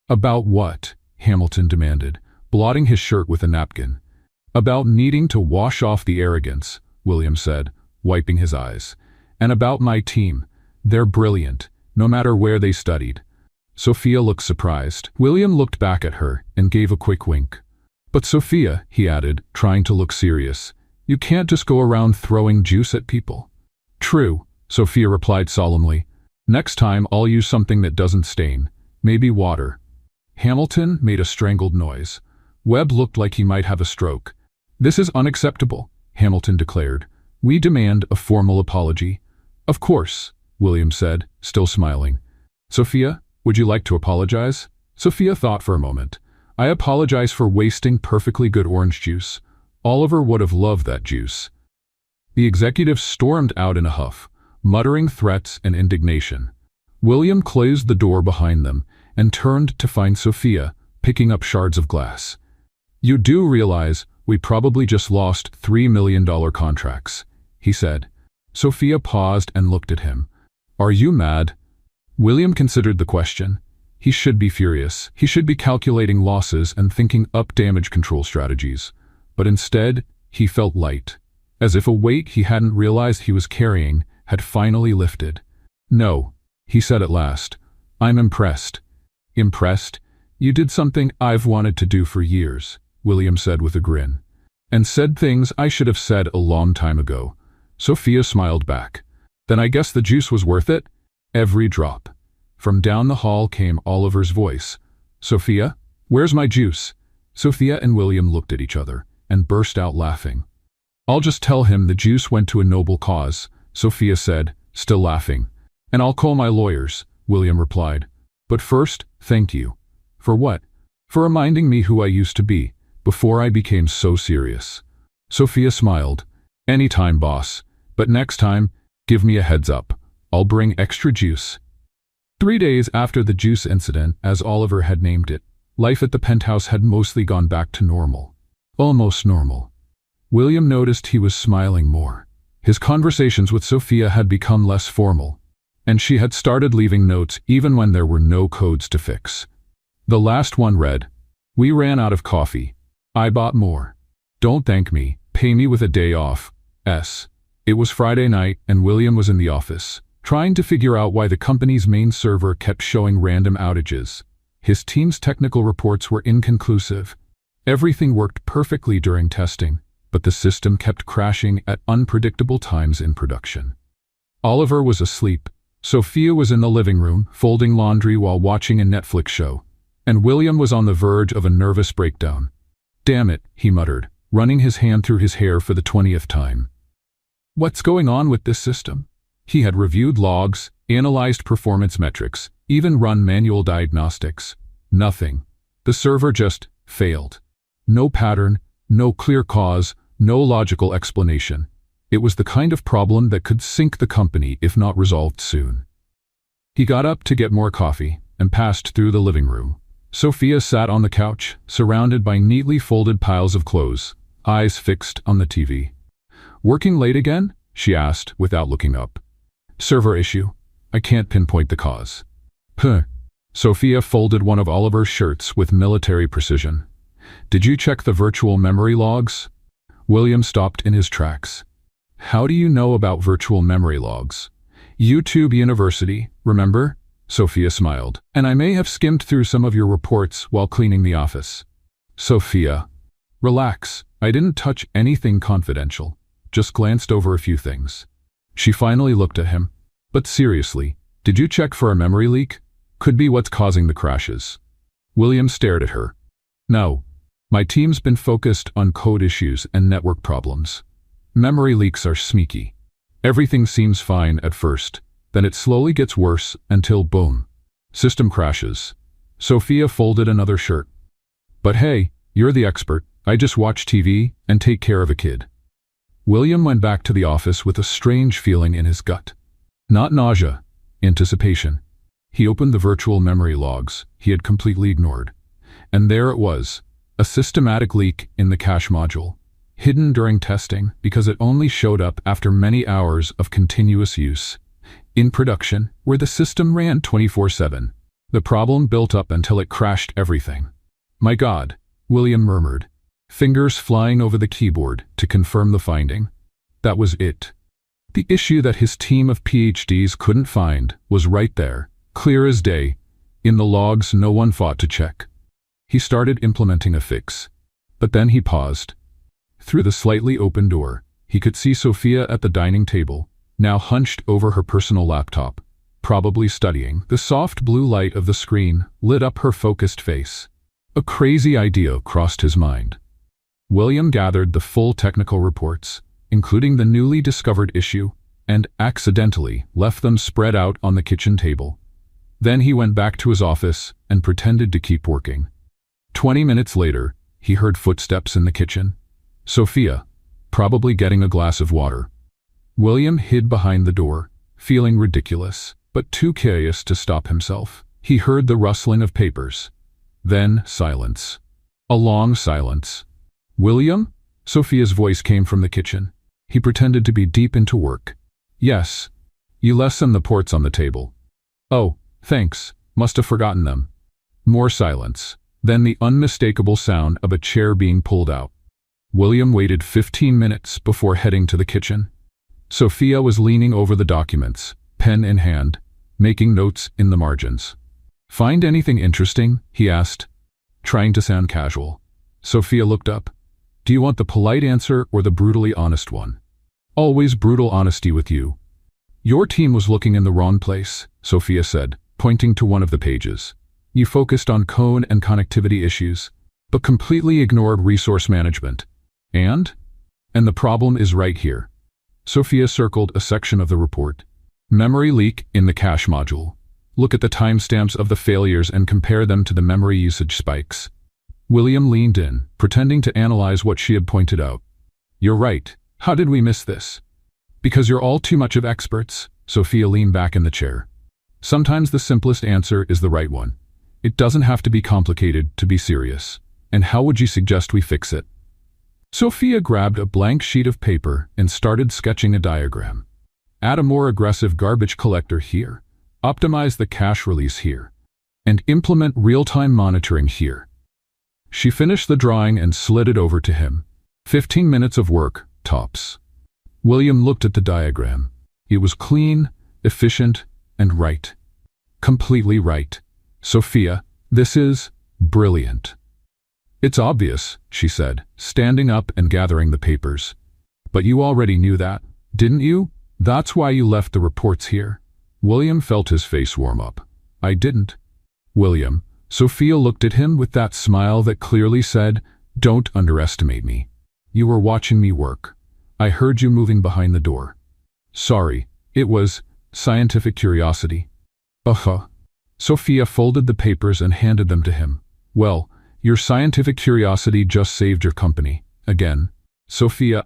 "About what?" Hamilton demanded, blotting his shirt with a napkin. "About needing to wash off the arrogance," William said, wiping his eyes. "And about my team. They're brilliant, no matter where they studied." Sophia looked surprised. William looked back at her and gave a quick wink. "But Sophia," he added, trying to look serious, "you can't just go around throwing juice at people." "True," Sophia replied solemnly. "Next time I'll use something that doesn't stain. Maybe water." Hamilton made a strangled noise. Webb looked like he might have a stroke. "This is unacceptable," Hamilton declared. "We demand a formal apology." "Of course," William said, still smiling. "Sophia, would you like to apologize?" Sophia thought for a moment. "I apologize for wasting perfectly good orange juice. Oliver would have loved that juice." The executive stormed out in a huff, muttering threats and indignation. William closed the door behind them and turned to find Sophia, picking up shards of glass. "You do realize we probably just lost $3 million contracts," he said. Sophia paused and looked at him. "Are you mad?" William considered the question. He should be furious. He should be calculating losses and thinking up damage control strategies. But instead, he felt light, as if a weight he hadn't realized he was carrying had finally lifted. "No," he said at last. "I'm impressed." "Impressed? You did something I've wanted to do for years," William said with a grin. "And said things I should have said a long time ago." Sophia smiled back. "Then I guess the juice was worth it?" "Every drop." From down the hall came Oliver's voice. "Sophia, where's my juice?" Sophia and William looked at each other and burst out laughing. "I'll just tell him the juice went to a noble cause," Sophia said, still laughing. "And I'll call my lawyers," William replied. "But first, thank you." "For what?" "For reminding me who I used to be, before I became so serious." Sophia smiled. "Anytime, boss. But next time, give me a heads up. I'll bring extra juice." 3 days after the juice incident, as Oliver had named it, life at the penthouse had mostly gone back to normal. Almost normal. William noticed he was smiling more. His conversations with Sophia had become less formal. and she had started leaving notes even when there were no codes to fix. The last one read, "We ran out of coffee. I bought more. Don't thank me, pay me with a day off. S." It was Friday night and William was in the office, trying to figure out why the company's main server kept showing random outages. His team's technical reports were inconclusive. Everything worked perfectly during testing, but the system kept crashing at unpredictable times in production. Oliver was asleep. Sophia was in the living room, folding laundry while watching a Netflix show, and William was on the verge of a nervous breakdown. "Damn it," he muttered, running his hand through his hair for the 20th time. What's going on with this system? He had reviewed logs, analyzed performance metrics, even run manual diagnostics. Nothing. The server just failed. No pattern, no clear cause, no logical explanation. It was the kind of problem that could sink the company if not resolved soon. He got up to get more coffee and passed through the living room. Sophia sat on the couch, surrounded by neatly folded piles of clothes, eyes fixed on the TV. "Working late again?" she asked without looking up. "Server issue. I can't pinpoint the cause." "Huh." Sophia folded one of Oliver's shirts with military precision. "Did you check the virtual memory logs?" William stopped in his tracks. "How do you know about virtual memory logs?" "YouTube University, remember?" Sophia smiled. "And I may have skimmed through some of your reports while cleaning the office." "Sophia, relax. I didn't touch anything confidential. Just glanced over a few things." She finally looked at him. "But seriously, did you check for a memory leak? Could be what's causing the crashes." William stared at her. "No. My team's been focused on code issues and network problems. Memory leaks are sneaky. Everything seems fine at first, then it slowly gets worse until boom. System crashes." Sophia folded another shirt. "But hey, you're the expert. I just watch TV and take care of a kid." William went back to the office with a strange feeling in his gut. Not nausea, anticipation. He opened the virtual memory logs he had completely ignored. And there it was, a systematic leak in the cache module, hidden during testing because it only showed up after many hours of continuous use. In production, where the system ran 24/7, the problem built up until it crashed everything. "My God," William murmured, fingers flying over the keyboard to confirm the finding. That was it. The issue that his team of PhDs couldn't find was right there, clear as day, in the logs no one fought to check. He started implementing a fix. But then he paused. Through the slightly open door, he could see Sophia at the dining table, now hunched over her personal laptop, probably studying. The soft blue light of the screen lit up her focused face. A crazy idea crossed his mind. William gathered the full technical reports, including the newly discovered issue, and accidentally left them spread out on the kitchen table. Then he went back to his office and pretended to keep working. 20 minutes later, he heard footsteps in the kitchen. Sophia, probably getting a glass of water. William hid behind the door, feeling ridiculous, but too curious to stop himself. He heard the rustling of papers. Then silence. A long silence. "William?" Sophia's voice came from the kitchen. He pretended to be deep into work. "Yes. You left some reports on the table." "Oh, thanks. Must have forgotten them." More silence. Then the unmistakable sound of a chair being pulled out. William waited 15 minutes before heading to the kitchen. Sophia was leaning over the documents, pen in hand, making notes in the margins. "Find anything interesting?" he asked, trying to sound casual. Sophia looked up. "Do you want the polite answer or the brutally honest one?" "Always brutal honesty with you." "Your team was looking in the wrong place," Sophia said, pointing to one of the pages. "You focused on code and connectivity issues, but completely ignored resource management. And the problem is right here." Sophia circled a section of the report. "Memory leak in the cache module. Look at the timestamps of the failures and compare them to the memory usage spikes." William leaned in, pretending to analyze what she had pointed out. "You're right. How did we miss this?" "Because you're all too much of experts." Sophia leaned back in the chair. "Sometimes the simplest answer is the right one. It doesn't have to be complicated to be serious. And how would you suggest we fix it?" Sophia grabbed a blank sheet of paper and started sketching a diagram. Add a more aggressive garbage collector here. Optimize the cash release here. And implement real-time monitoring here. She finished the drawing and slid it over to him. 15 minutes of work, tops. William looked at the diagram. It was clean, efficient, and right. Completely right. Sophia, this is brilliant. It's obvious, she said, standing up and gathering the papers. But you already knew that, didn't you? That's why you left the reports here. William felt his face warm up. I didn't. William, Sophia looked at him with that smile that clearly said, don't underestimate me. You were watching me work. I heard you moving behind the door. Sorry, it was scientific curiosity. Sophia folded the papers and handed them to him. Well, your scientific curiosity just saved your company. Again. Sophia,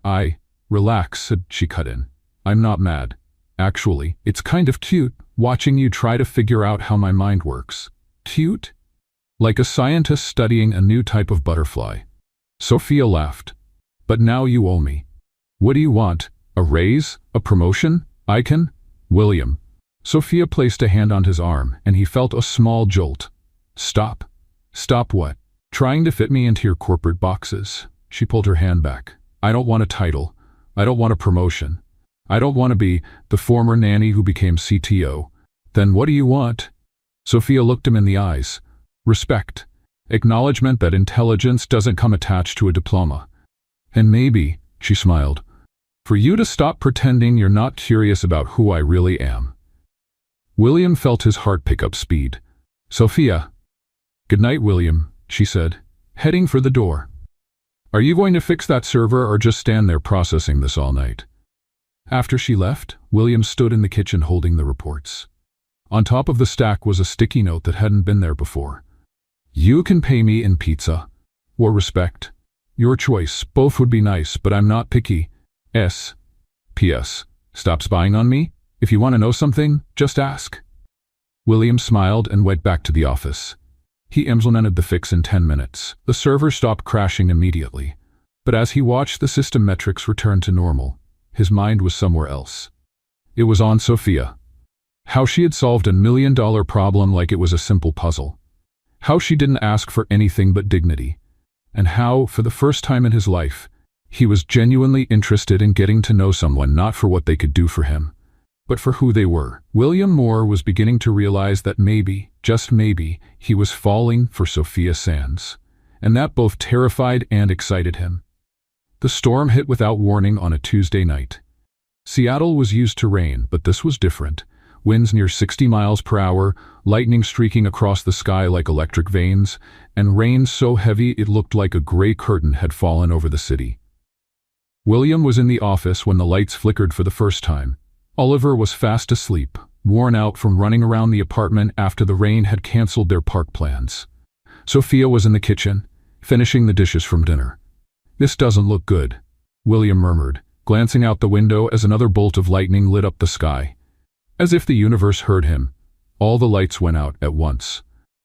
relax, she cut in. I'm not mad. Actually, it's kind of cute, watching you try to figure out how my mind works. Cute? Like a scientist studying a new type of butterfly. Sophia laughed. But now you owe me. What do you want? A raise? A promotion? I can? William. Sophia placed a hand on his arm, and he felt a small jolt. Stop. Stop what? Trying to fit me into your corporate boxes. She pulled her hand back. I don't want a title. I don't want a promotion. I don't want to be the former nanny who became CTO. Then what do you want? Sophia looked him in the eyes. Respect. Acknowledgement that intelligence doesn't come attached to a diploma. And maybe, she smiled, for you to stop pretending you're not curious about who I really am. William felt his heart pick up speed. Sophia. Good night, William, she said, heading for the door. Are you going to fix that server or just stand there processing this all night? After she left, William stood in the kitchen holding the reports. On top of the stack was a sticky note that hadn't been there before. You can pay me in pizza. Or respect. Your choice. Both would be nice, but I'm not picky. P.S. Stop spying on me. If you want to know something, just ask. William smiled and went back to the office. He implemented the fix in 10 minutes. The server stopped crashing immediately. But as he watched the system metrics return to normal, his mind was somewhere else. It was on Sophia. How she had solved a $1 million problem like it was a simple puzzle. How she didn't ask for anything but dignity. And how, for the first time in his life, he was genuinely interested in getting to know someone not for what they could do for him, but for who they were. William Moore was beginning to realize that maybe, just maybe, he was falling for Sophia Sands, and that both terrified and excited him. The storm hit without warning on a Tuesday night. Seattle was used to rain, but this was different. Winds near 60 miles per hour, lightning streaking across the sky like electric veins, and rain so heavy it looked like a gray curtain had fallen over the city. William was in the office when the lights flickered for the first time. Oliver was fast asleep, worn out from running around the apartment after the rain had canceled their park plans. Sophia was in the kitchen, finishing the dishes from dinner. This doesn't look good, William murmured, glancing out the window as another bolt of lightning lit up the sky. As if the universe heard him, all the lights went out at once.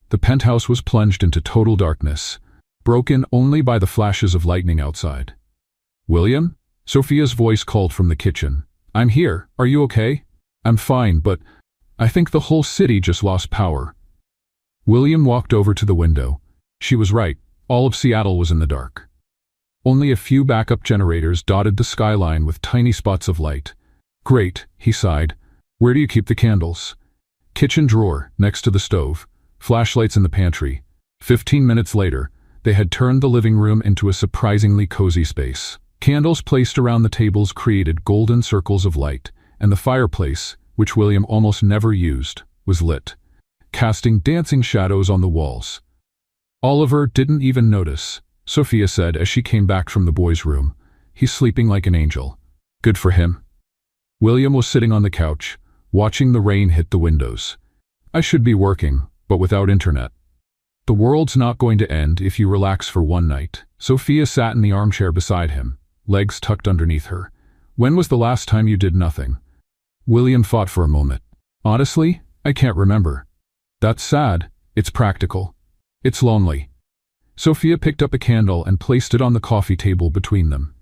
The penthouse was plunged into total darkness, broken only by the flashes of lightning outside. William? Sophia's voice called from the kitchen. I'm here. Are you okay? I'm fine, but I think the whole city just lost power. William walked over to the window. She was right. All of Seattle was in the dark. Only a few backup generators dotted the skyline with tiny spots of light. Great, he sighed. Where do you keep the candles? Kitchen drawer, next to the stove. Flashlights in the pantry. 15 minutes later, they had turned the living room into a surprisingly cozy space. Candles placed around the tables created golden circles of light, and the fireplace, which William almost never used, was lit, casting dancing shadows on the walls. Oliver didn't even notice, Sophia said as she came back from the boys' room. He's sleeping like an angel. Good for him. William was sitting on the couch, watching the rain hit the windows. I should be working, but without internet. The world's not going to end if you relax for one night. Sophia sat in the armchair beside him, legs tucked underneath her. When was the last time you did nothing? William thought for a moment. Honestly, I can't remember. That's sad. It's practical. It's lonely. Sophia picked up a candle and placed it on the coffee table between them.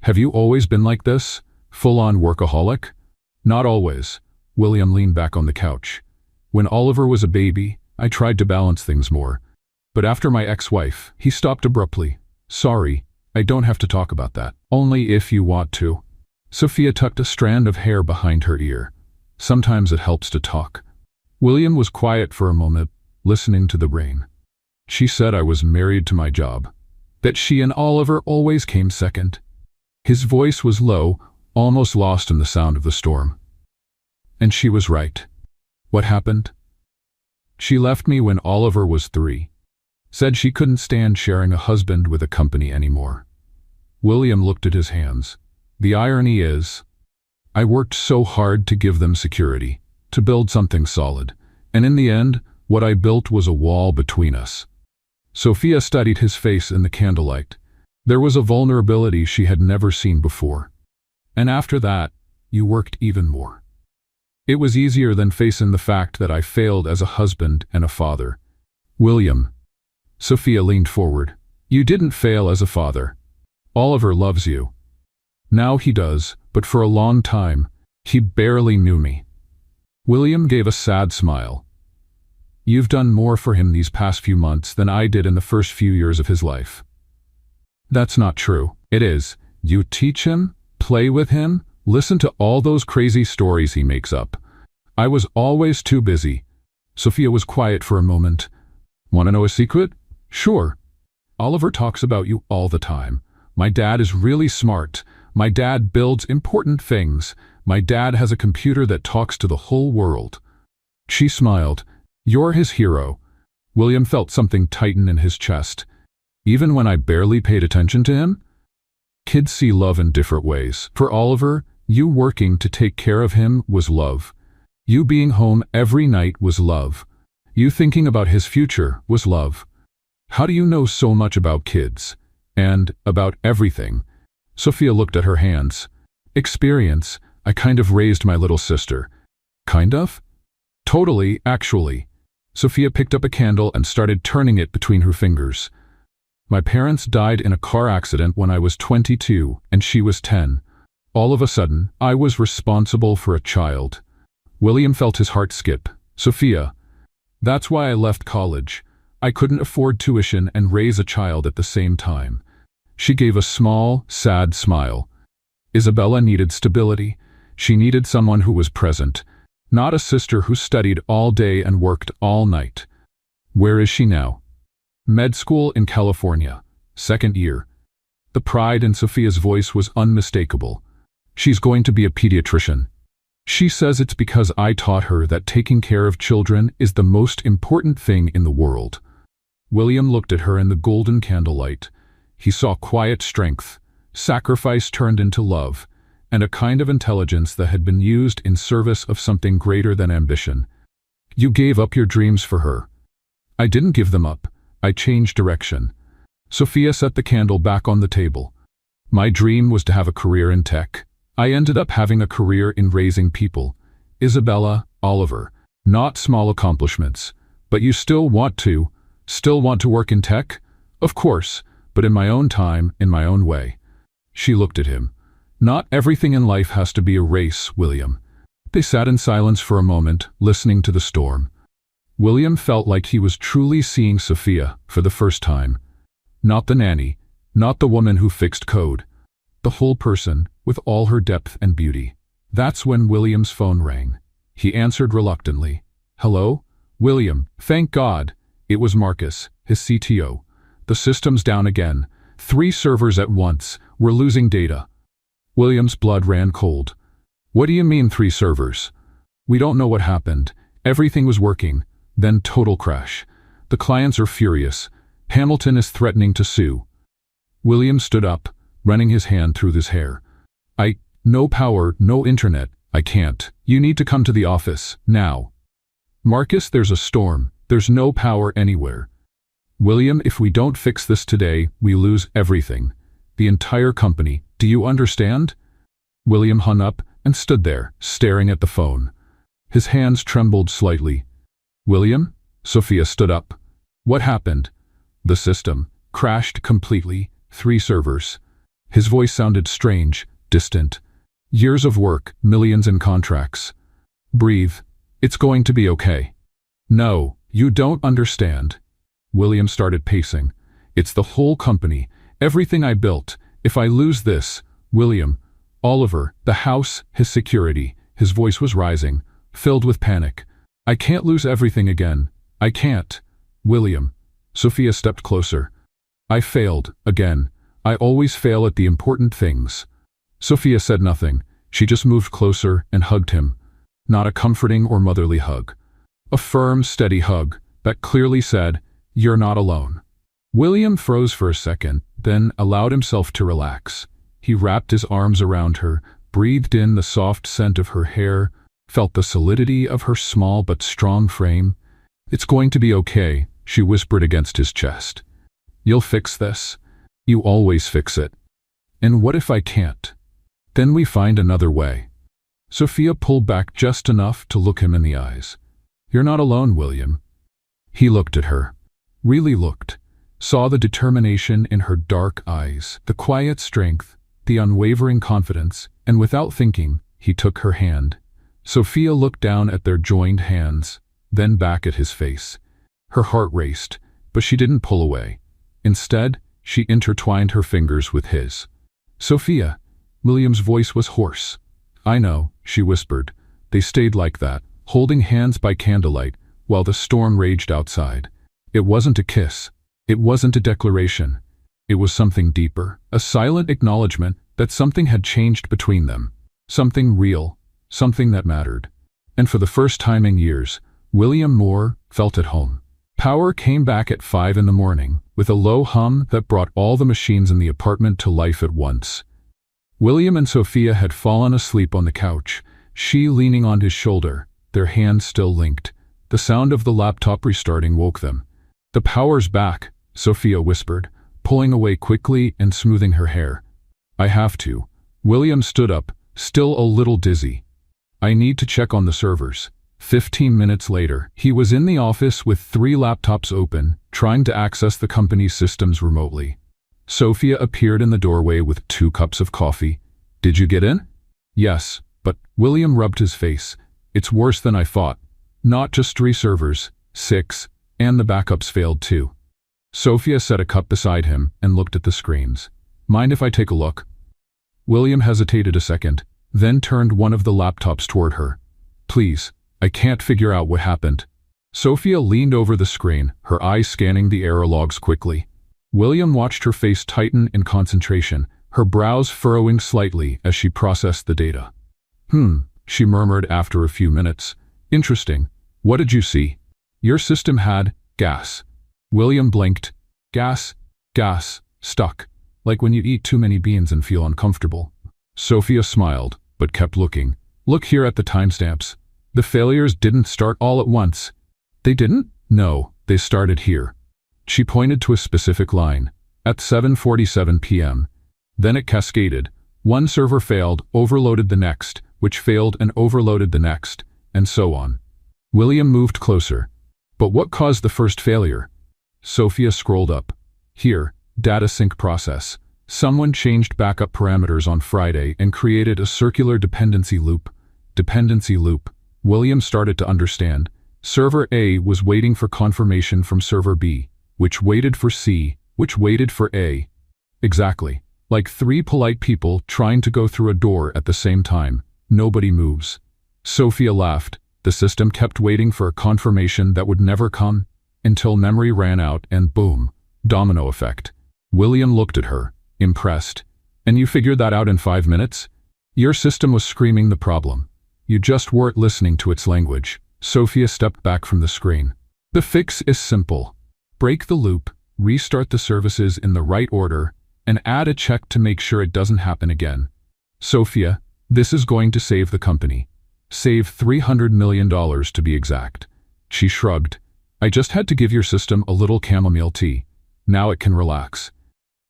Have you always been like this? Full-on workaholic? Not always. William leaned back on the couch. When Oliver was a baby, I tried to balance things more. But after my ex-wife, he stopped abruptly. Sorry, I don't have to talk about that. Only if you want to. Sophia tucked a strand of hair behind her ear. Sometimes it helps to talk. William was quiet for a moment, listening to the rain. She said I was married to my job. That she and Oliver always came second. His voice was low, almost lost in the sound of the storm. And she was right. What happened? She left me when Oliver was 3. Said she couldn't stand sharing a husband with a company anymore. William looked at his hands. The irony is, I worked so hard to give them security, to build something solid, and in the end, what I built was a wall between us. Sophia studied his face in the candlelight. There was a vulnerability she had never seen before. And after that, you worked even more. It was easier than facing the fact that I failed as a husband and a father. William. Sophia leaned forward. You didn't fail as a father. Oliver loves you. Now he does, but for a long time, he barely knew me. William gave a sad smile. You've done more for him these past few months than I did in the first few years of his life. That's not true. It is. You teach him, play with him, listen to all those crazy stories he makes up. I was always too busy. Sophia was quiet for a moment. Want to know a secret? Sure. Oliver talks about you all the time. My dad is really smart. My dad builds important things. My dad has a computer that talks to the whole world. She smiled. You're his hero. William felt something tighten in his chest. Even when I barely paid attention to him? Kids see love in different ways. For Oliver, you working to take care of him was love. You being home every night was love. You thinking about his future was love. How do you know so much about kids? And about everything? Sophia looked at her hands. Experience. I kind of raised my little sister. Kind of? Totally, actually. Sophia picked up a candle and started turning it between her fingers. My parents died in a car accident when I was 22 and she was 10. All of a sudden, I was responsible for a child. William felt his heart skip. Sophia. That's why I left college. I couldn't afford tuition and raise a child at the same time. She gave a small, sad smile. Isabella needed stability. She needed someone who was present, not a sister who studied all day and worked all night. Where is she now? Med school in California, 2nd year. The pride in Sophia's voice was unmistakable. She's going to be a pediatrician. She says it's because I taught her that taking care of children is the most important thing in the world. William looked at her in the golden candlelight. He saw quiet strength, sacrifice turned into love, and a kind of intelligence that had been used in service of something greater than ambition. You gave up your dreams for her. I didn't give them up. I changed direction. Sophia set the candle back on the table. My dream was to have a career in tech. I ended up having a career in raising people. Isabella, Oliver, not small accomplishments. But you still want to work in tech? Of course, but in my own time, in my own way. She looked at him. Not everything in life has to be a race, William. They sat in silence for a moment, listening to the storm. William felt like he was truly seeing Sophia for the first time. Not the nanny, not the woman who fixed code. The whole person, with all her depth and beauty. That's when William's phone rang. He answered reluctantly. Hello? William, thank God. It was Marcus, his CTO. The system's down again. 3 servers at once. We're losing data. William's blood ran cold. What do you mean 3 servers? We don't know what happened. Everything was working. Then total crash. The clients are furious. Hamilton is threatening to sue. William stood up, running his hand through his hair. No power, no internet. I can't. You need to come to the office, now. Marcus, there's a storm. There's no power anywhere. William, if we don't fix this today, we lose everything. The entire company. Do you understand? William hung up and stood there, staring at the phone. His hands trembled slightly. William? Sophia stood up. What happened? The system crashed completely. 3 servers. His voice sounded strange, distant. Years of work, millions in contracts. Breathe. It's going to be okay. No, you don't understand. William started pacing. It's the whole company, everything I built. If I lose this, William, Oliver, the house, his security, his voice was rising, filled with panic. I can't lose everything again. I can't. William. Sophia stepped closer. I failed, again. I always fail at the important things. Sophia said nothing. She just moved closer and hugged him. Not a comforting or motherly hug. A firm, steady hug that clearly said, "You're not alone." William froze for a second, then allowed himself to relax. He wrapped his arms around her, breathed in the soft scent of her hair, felt the solidity of her small but strong frame. "It's going to be okay," she whispered against his chest. "You'll fix this. You always fix it. And what if I can't? Then we find another way." Sophia pulled back just enough to look him in the eyes. "You're not alone, William." He looked at her. Really looked. Saw the determination in her dark eyes, the quiet strength, the unwavering confidence, and without thinking, he took her hand. Sophia looked down at their joined hands, then back at his face. Her heart raced, but she didn't pull away. Instead, she intertwined her fingers with his. "Sophia." William's voice was hoarse. "I know," she whispered. They stayed like that, holding hands by candlelight, while the storm raged outside. It wasn't a kiss. It wasn't a declaration. It was something deeper, a silent acknowledgement that something had changed between them. Something real, something that mattered. And for the first time in years, William Moore felt at home. Power came back at 5 a.m, with a low hum that brought all the machines in the apartment to life at once. William and Sophia had fallen asleep on the couch, she leaning on his shoulder, their hands still linked. The sound of the laptop restarting woke them. "The power's back," Sophia whispered, pulling away quickly and smoothing her hair. "I have to." William stood up, still a little dizzy. "I need to check on the servers." 15 minutes later, he was in the office with 3 laptops open, trying to access the company's systems remotely. Sophia appeared in the doorway with 2 cups of coffee. "Did you get in?" "Yes, but..." William rubbed his face. "It's worse than I thought. Not just 3 servers, 6, and the backups failed too." Sophia set a cup beside him and looked at the screens. "Mind if I take a look?" William hesitated a second, then turned one of the laptops toward her. "Please, I can't figure out what happened." Sophia leaned over the screen, her eyes scanning the error logs quickly. William watched her face tighten in concentration, her brows furrowing slightly as she processed the data. She murmured after a few minutes. "Interesting. What did you see?" "Your system had gas." William blinked. Gas, stuck, like when you eat too many beans and feel uncomfortable." Sophia smiled, but kept looking. "Look here at the timestamps. The failures didn't start all at once." "They didn't?" "No, they started here." She pointed to a specific line, at 7:47 p.m. Then it cascaded. One server failed, overloaded the next, which failed and overloaded the next, and so on. William moved closer. "But what caused the first failure?" Sophia scrolled up. "Here, data sync process. Someone changed backup parameters on Friday and created a circular dependency loop." Dependency loop. William started to understand. Server A was waiting for confirmation from server B, which waited for C, which waited for A. Exactly. Like 3 polite people trying to go through a door at the same time. Nobody moves. Sophia laughed. The system kept waiting for a confirmation that would never come, until memory ran out and boom, domino effect. William looked at her, impressed. "And you figured that out in 5 minutes?" "Your system was screaming the problem. You just weren't listening to its language." Sophia stepped back from the screen. "The fix is simple. Break the loop, restart the services in the right order, and add a check to make sure it doesn't happen again. Sophia, this is going to save the company. Save $300 million to be exact." She shrugged. "I just had to give your system a little chamomile tea. Now it can relax."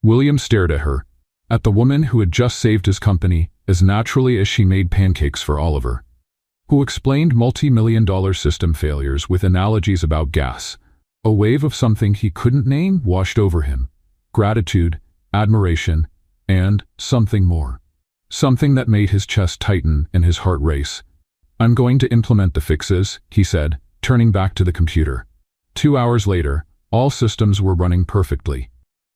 William stared at her, at the woman who had just saved his company, as naturally as she made pancakes for Oliver, who explained multi-million-dollar system failures with analogies about gas. A wave of something he couldn't name washed over him. Gratitude, admiration, and something more. something that made his chest tighten and his heart race. "I'm going to implement the fixes," he said, turning back to the computer. 2 hours later, all systems were running perfectly.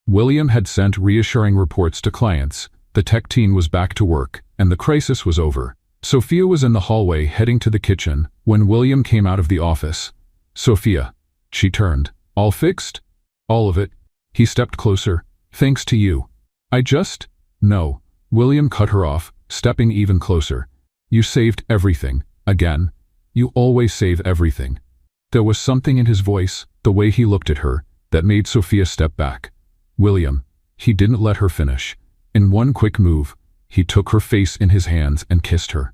William had sent reassuring reports to clients, the tech team was back to work, and the crisis was over. Sophia was in the hallway heading to the kitchen when William came out of the office. "Sophia," she turned. "All fixed?" "All of it." He stepped closer. "Thanks to you." No. William cut her off, stepping even closer. "You saved everything. Again. You always save everything." There was something in his voice, the way he looked at her, that made Sophia step back. "William." He didn't let her finish. In one quick move, he took her face in his hands and kissed her.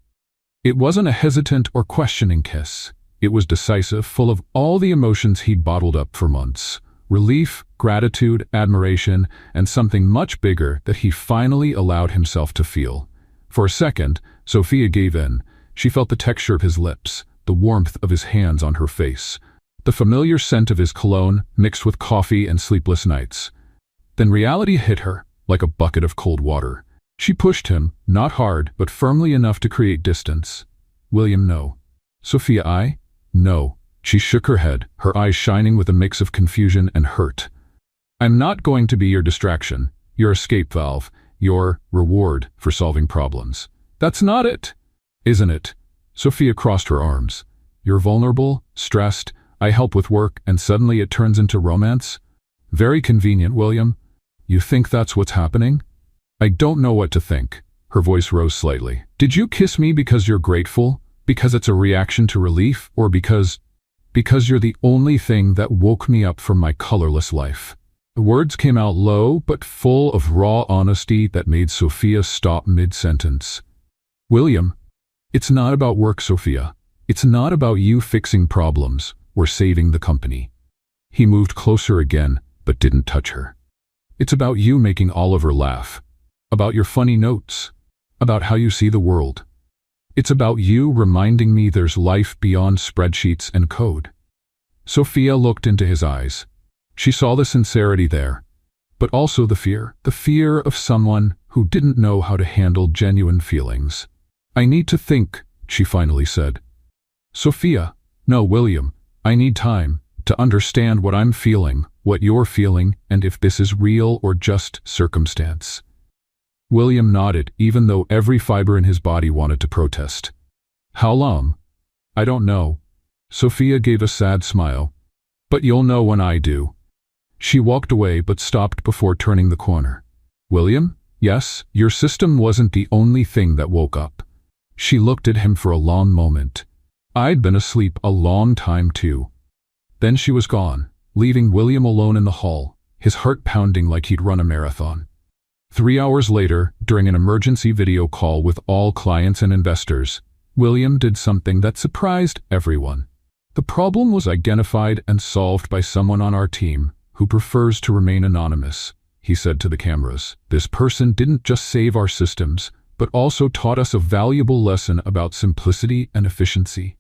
It wasn't a hesitant or questioning kiss. It was decisive, full of all the emotions he'd bottled up for months. Relief, gratitude, admiration, and something much bigger that he finally allowed himself to feel. For a second, Sophia gave in. She felt the texture of his lips, the warmth of his hands on her face, the familiar scent of his cologne mixed with coffee and sleepless nights. Then reality hit her, like a bucket of cold water. She pushed him, not hard, but firmly enough to create distance. "William, no." "Sophia, No." She shook her head, her eyes shining with a mix of confusion and hurt. "I'm not going to be your distraction, your escape valve, your reward for solving problems. That's not it." "Isn't it?" Sophia crossed her arms. "You're vulnerable, stressed, I help with work, and suddenly it turns into romance? Very convenient, William. You think that's what's happening?" "I don't know what to think." Her voice rose slightly. "Did you kiss me because you're grateful? Because it's a reaction to relief? Or because you're the only thing that woke me up from my colorless life?" The words came out low but full of raw honesty that made Sophia stop mid-sentence. "William, it's not about work, Sophia. It's not about you fixing problems or saving the company." He moved closer again, but didn't touch her. "It's about you making Oliver laugh. About your funny notes. About how you see the world. It's about you reminding me there's life beyond spreadsheets and code." Sophia looked into his eyes. She saw the sincerity there, but also the fear of someone who didn't know how to handle genuine feelings. "I need to think," she finally said. "Sophia." "No, William, I need time to understand what I'm feeling, what you're feeling, and if this is real or just circumstance." William nodded, even though every fiber in his body wanted to protest. "How long?" "I don't know." Sophia gave a sad smile. "But you'll know when I do." She walked away but stopped before turning the corner. "William, yes, your system wasn't the only thing that woke up." She looked at him for a long moment. "I'd been asleep a long time too." Then she was gone, leaving William alone in the hall, his heart pounding like he'd run a marathon. 3 hours later, during an emergency video call with all clients and investors, William did something that surprised everyone. The problem was identified and solved by someone on our team who prefers to remain anonymous, he said to the cameras. "This person didn't just save our systems, but also taught us a valuable lesson about simplicity and efficiency."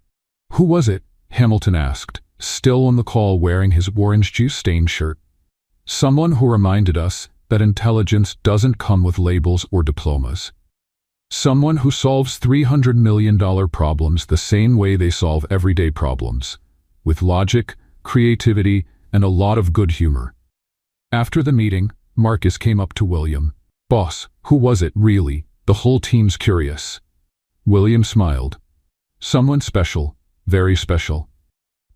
"Who was it?" Hamilton asked, still on the call wearing his orange juice-stained shirt. "Someone who reminded us that intelligence doesn't come with labels or diplomas. Someone who solves $300 million problems the same way they solve everyday problems, with logic, creativity, and a lot of good humor." After the meeting, Marcus came up to William. "Boss, who was it, really? The whole team's curious." William smiled. "Someone special, very special."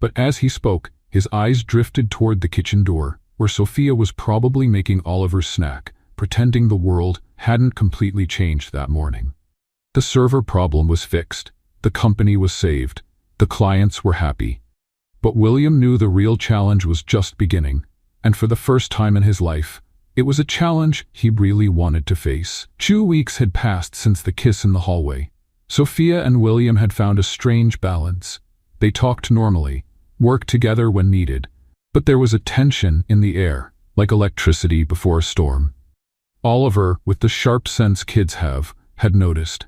But as he spoke, his eyes drifted toward the kitchen door, where Sophia was probably making Oliver's snack, pretending the world hadn't completely changed that morning. The server problem was fixed, the company was saved, the clients were happy. But William knew the real challenge was just beginning, and for the first time in his life, it was a challenge he really wanted to face. 2 weeks had passed since the kiss in the hallway. Sophia and William had found a strange balance. They talked normally, worked together when needed, but there was a tension in the air, like electricity before a storm. Oliver, with the sharp sense kids have, had noticed.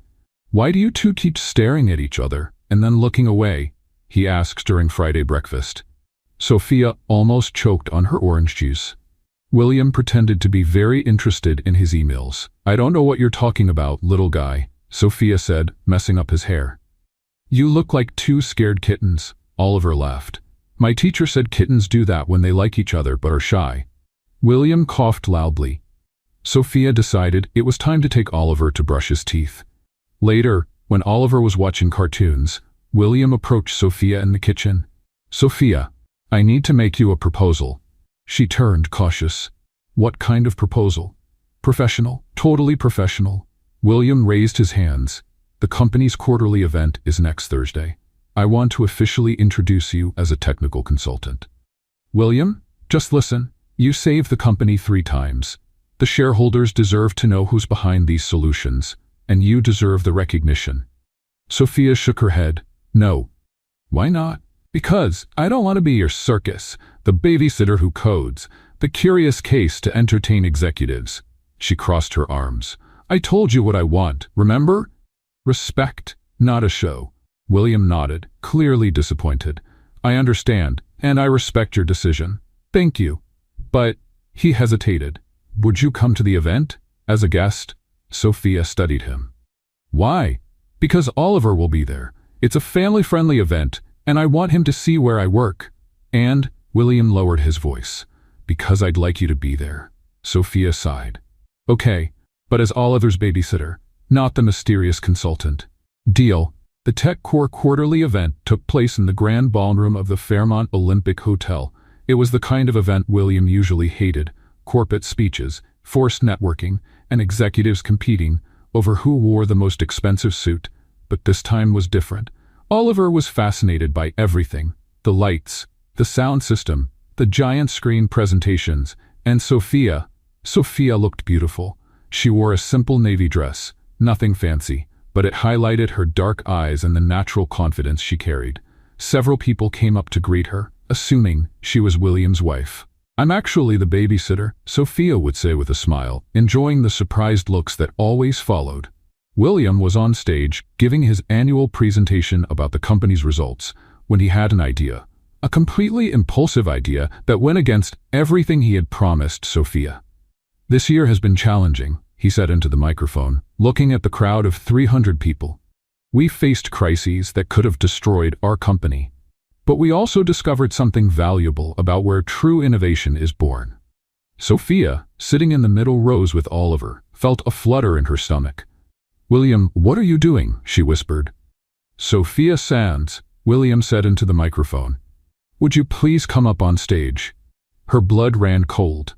"Why do you two keep staring at each other and then looking away?" he asked during Friday breakfast. Sophia almost choked on her orange juice. William pretended to be very interested in his emails. I don't know what you're talking about, little guy, Sophia said, messing up his hair. You look like two scared kittens, Oliver laughed. My teacher said kittens do that when they like each other but are shy. William coughed loudly. Sophia decided it was time to take Oliver to brush his teeth. Later, when Oliver was watching cartoons, William approached Sophia in the kitchen. Sophia, I need to make you a proposal. She turned cautious. What kind of proposal? Professional, totally professional. William raised his hands. The company's quarterly event is next Thursday. I want to officially introduce you as a technical consultant. William, just listen. You saved the company 3 times. The shareholders deserve to know who's behind these solutions, and you deserve the recognition. Sophia shook her head. No. Why not? Because I don't want to be your circus, the babysitter who codes, the curious case to entertain executives. She crossed her arms. I told you what I want, remember? Respect, not a show. William nodded, clearly disappointed. I understand, and I respect your decision. Thank you. But, he hesitated. Would you come to the event? As a guest? Sophia studied him. Why? Because Oliver will be there. It's a family-friendly event, and I want him to see where I work. And, William lowered his voice. Because I'd like you to be there. Sophia sighed. Okay, but as Oliver's babysitter, not the mysterious consultant. Deal. The TechCore quarterly event took place in the grand ballroom of the Fairmont Olympic Hotel. It was the kind of event William usually hated. Corporate speeches, forced networking, and executives competing over who wore the most expensive suit. But this time was different. Oliver was fascinated by everything. The lights, the sound system, the giant screen presentations, and Sophia. Sophia looked beautiful. She wore a simple navy dress, nothing fancy, but it highlighted her dark eyes and the natural confidence she carried. Several people came up to greet her, assuming she was William's wife. I'm actually the babysitter, Sophia would say with a smile, enjoying the surprised looks that always followed. William was on stage, giving his annual presentation about the company's results, when he had an idea. A completely impulsive idea that went against everything he had promised Sophia. This year has been challenging, he said into the microphone, looking at the crowd of 300 people. We faced crises that could have destroyed our company. But we also discovered something valuable about where true innovation is born. Sophia, sitting in the middle rows with Oliver, felt a flutter in her stomach. William, what are you doing? She whispered. Sophia Sands, William said into the microphone. Would you please come up on stage? Her blood ran cold.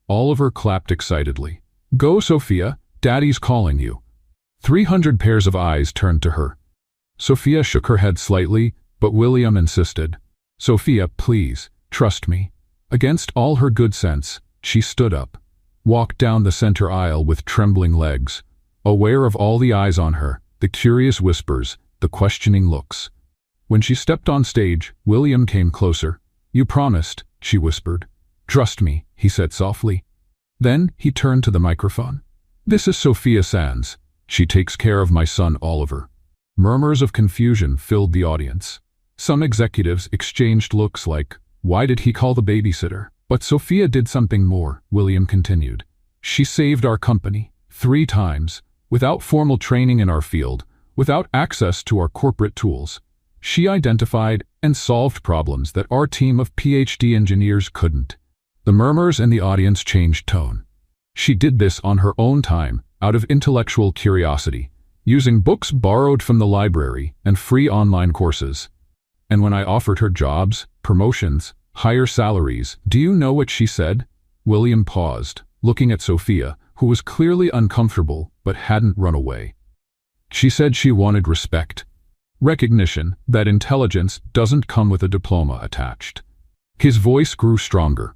Oliver clapped excitedly. Go, Sophia, Daddy's calling you. 300 pairs of eyes turned to her. Sophia shook her head slightly, but William insisted. Sophia, please, trust me. Against all her good sense, she stood up, walked down the center aisle with trembling legs, aware of all the eyes on her, the curious whispers, the questioning looks. When she stepped on stage, William came closer. You promised, she whispered. Trust me, he said softly. Then he turned to the microphone. This is Sophia Sands. She takes care of my son Oliver. Murmurs of confusion filled the audience. Some executives exchanged looks like, why did he call the babysitter? But Sophia did something more, William continued. She saved our company 3 times, without formal training in our field, without access to our corporate tools. She identified and solved problems that our team of PhD engineers couldn't. The murmurs in the audience changed tone. She did this on her own time, out of intellectual curiosity, using books borrowed from the library and free online courses. And when I offered her jobs, promotions, higher salaries, do you know what she said? William paused, looking at Sophia, who was clearly uncomfortable but hadn't run away. She said she wanted respect. Recognition that intelligence doesn't come with a diploma attached. His voice grew stronger.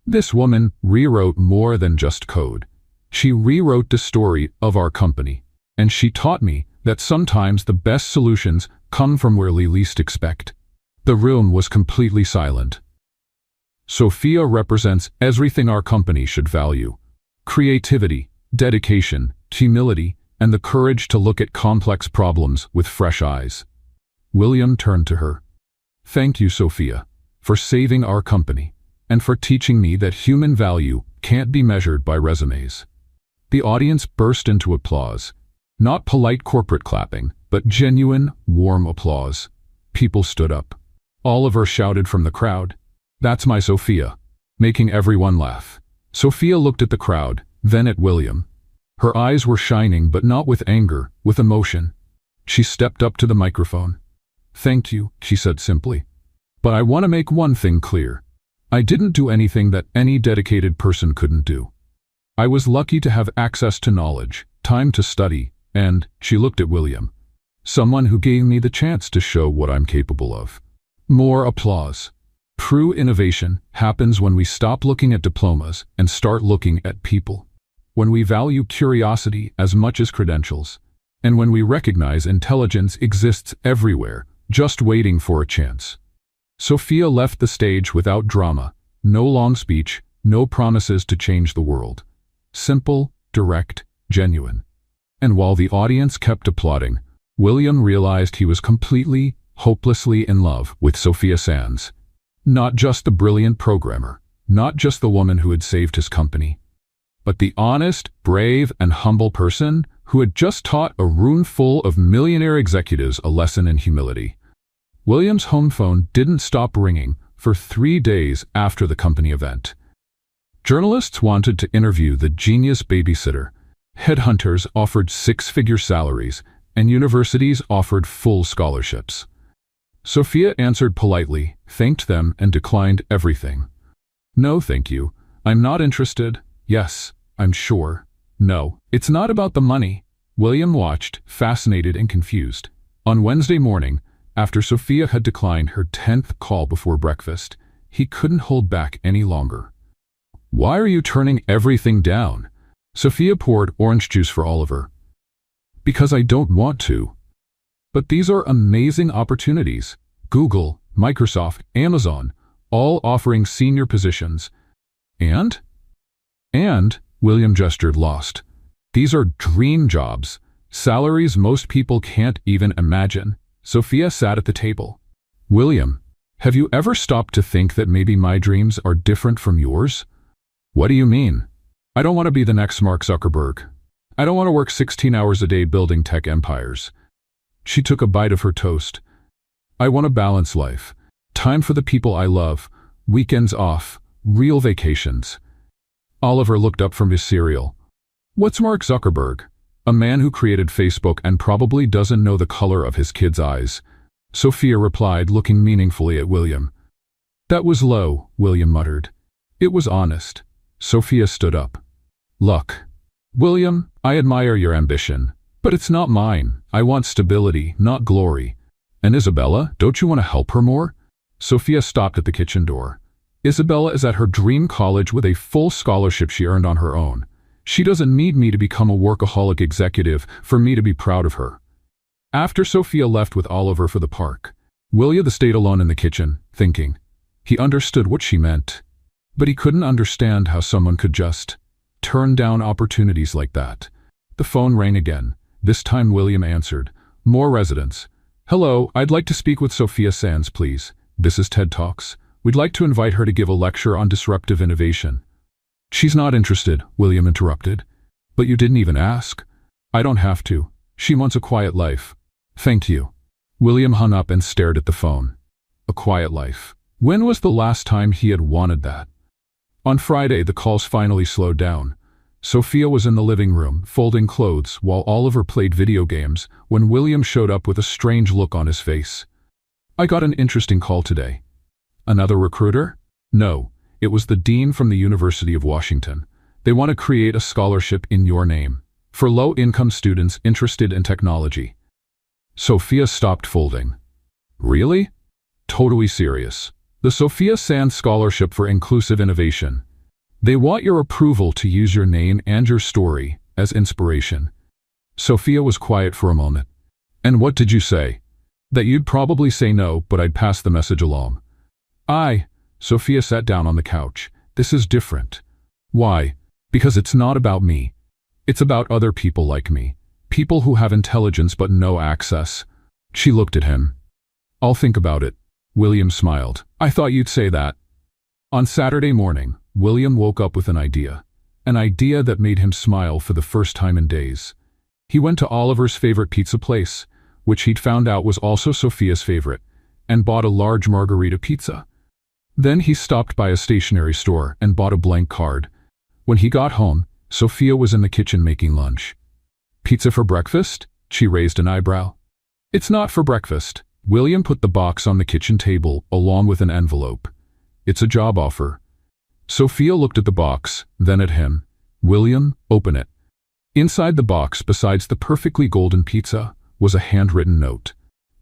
This woman rewrote more than just code. She rewrote the story of our company, and she taught me that sometimes the best solutions come from where we least expect. The room was completely silent. Sophia represents everything our company should value: creativity, dedication, humility, and the courage to look at complex problems with fresh eyes. William turned to her. Thank you, Sophia, for saving our company. and for teaching me that human value can't be measured by resumes." The audience burst into applause. Not polite corporate clapping, but genuine, warm applause. People stood up. Oliver shouted from the crowd, "That's my Sophia," making everyone laugh. Sophia looked at the crowd, then at William. Her eyes were shining, but not with anger, with emotion. She stepped up to the microphone. "Thank you," she said simply. "But I want to make one thing clear. I didn't do anything that any dedicated person couldn't do. I was lucky to have access to knowledge, time to study, and," she looked at William, "someone who gave me the chance to show what I'm capable of." More applause. True innovation happens when we stop looking at diplomas and start looking at people. When we value curiosity as much as credentials, and when we recognize intelligence exists everywhere, just waiting for a chance. Sophia left the stage without drama, no long speech, no promises to change the world. Simple, direct, genuine. And while the audience kept applauding, William realized he was completely, hopelessly in love with Sophia Sands. Not just the brilliant programmer, not just the woman who had saved his company, but the honest, brave, and humble person who had just taught a room full of millionaire executives a lesson in humility. William's home phone didn't stop ringing for 3 days after the company event. Journalists wanted to interview the genius babysitter. Headhunters offered 6-figure salaries, and universities offered full scholarships. Sophia answered politely, thanked them, and declined everything. "No, thank you. I'm not interested. Yes, I'm sure. No, it's not about the money." William watched, fascinated and confused. On Wednesday morning, after Sophia had declined her 10th call before breakfast, he couldn't hold back any longer. "Why are you turning everything down?" Sophia poured orange juice for Oliver. "Because I don't want to. But these are amazing opportunities. Google, Microsoft, Amazon, all offering senior positions. And, William gestured lost. These are dream jobs, salaries most people can't even imagine." Sophia sat at the table. "William, have you ever stopped to think that maybe my dreams are different from yours?" "What do you mean?" "I don't want to be the next Mark Zuckerberg. I don't want to work 16 hours a day building tech empires." She took a bite of her toast. "I want a balanced life. Time for the people I love, weekends off, real vacations." Oliver looked up from his cereal. "What's Mark Zuckerberg?" "A man who created Facebook and probably doesn't know the color of his kids' eyes." Sophia replied, looking meaningfully at William. "That was low," William muttered. "It was honest." Sophia stood up. "Look, William, I admire your ambition, but it's not mine. I want stability, not glory. And Isabella, don't you want to help her more?" Sophia stopped at the kitchen door. "Isabella is at her dream college with a full scholarship she earned on her own. She doesn't need me to become a workaholic executive for me to be proud of her." After Sophia left with Oliver for the park, William stayed alone in the kitchen, thinking. He understood what she meant, but he couldn't understand how someone could just turn down opportunities like that. The phone rang again. This time William answered. More residents. "Hello, I'd like to speak with Sophia Sands, please. This is TED Talks. We'd like to invite her to give a lecture on disruptive innovation." "She's not interested," William interrupted. "But you didn't even ask." "I don't have to. She wants a quiet life." "Thank you." William hung up and stared at the phone. A quiet life. When was the last time he had wanted that? On Friday, the calls finally slowed down. Sophia was in the living room, folding clothes, while Oliver played video games, when William showed up with a strange look on his face. "I got an interesting call today." "Another recruiter?" "No, it was the dean from the University of Washington. They want to create a scholarship in your name, for low-income students interested in technology." Sophia stopped folding. "Really?" "Totally serious. The Sophia Sands Scholarship for Inclusive Innovation. They want your approval to use your name and your story as inspiration." Sophia was quiet for a moment. "And what did you say?" "That you'd probably say no, but I'd pass the message along." Sophia sat down on the couch. "This is different." "Why?" "Because it's not about me. It's about other people like me. People who have intelligence but no access." She looked at him. "I'll think about it." William smiled. "I thought you'd say that." On Saturday morning, William woke up with an idea that made him smile for the first time in days. He went to Oliver's favorite pizza place, which he'd found out was also Sophia's favorite, and bought a large margarita pizza. Then he stopped by a stationery store and bought a blank card. When he got home, Sophia was in the kitchen making lunch. "Pizza for breakfast?" She raised an eyebrow. "It's not for breakfast." William put the box on the kitchen table along with an envelope. "It's a job offer." Sophia looked at the box, then at him. "William, open it." Inside the box, besides the perfectly golden pizza, was a handwritten note.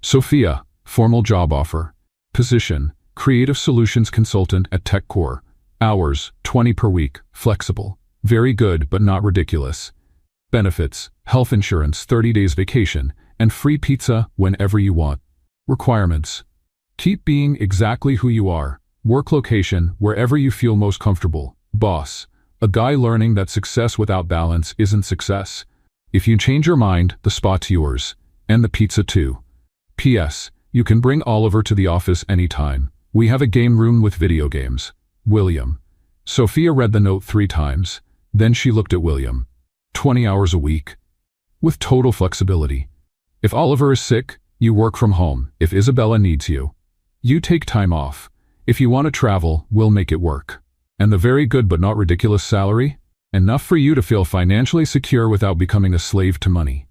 "Sophia, formal job offer. Position, Creative Solutions Consultant at TechCore. Hours, 20 per week, flexible. Very good but not ridiculous. Benefits, health insurance, 30 days vacation, and free pizza whenever you want. Requirements: keep being exactly who you are. Work location, wherever you feel most comfortable. Boss, a guy learning that success without balance isn't success. If you change your mind, the spot's yours. And the pizza too. P.S. You can bring Oliver to the office anytime. We have a game room with video games. William." Sophia read the note 3 times. Then she looked at William. 20 hours a week. With total flexibility. If Oliver is sick, you work from home. If Isabella needs you, you take time off. If you want to travel, we'll make it work. And the very good but not ridiculous salary? Enough for you to feel financially secure without becoming a slave to money.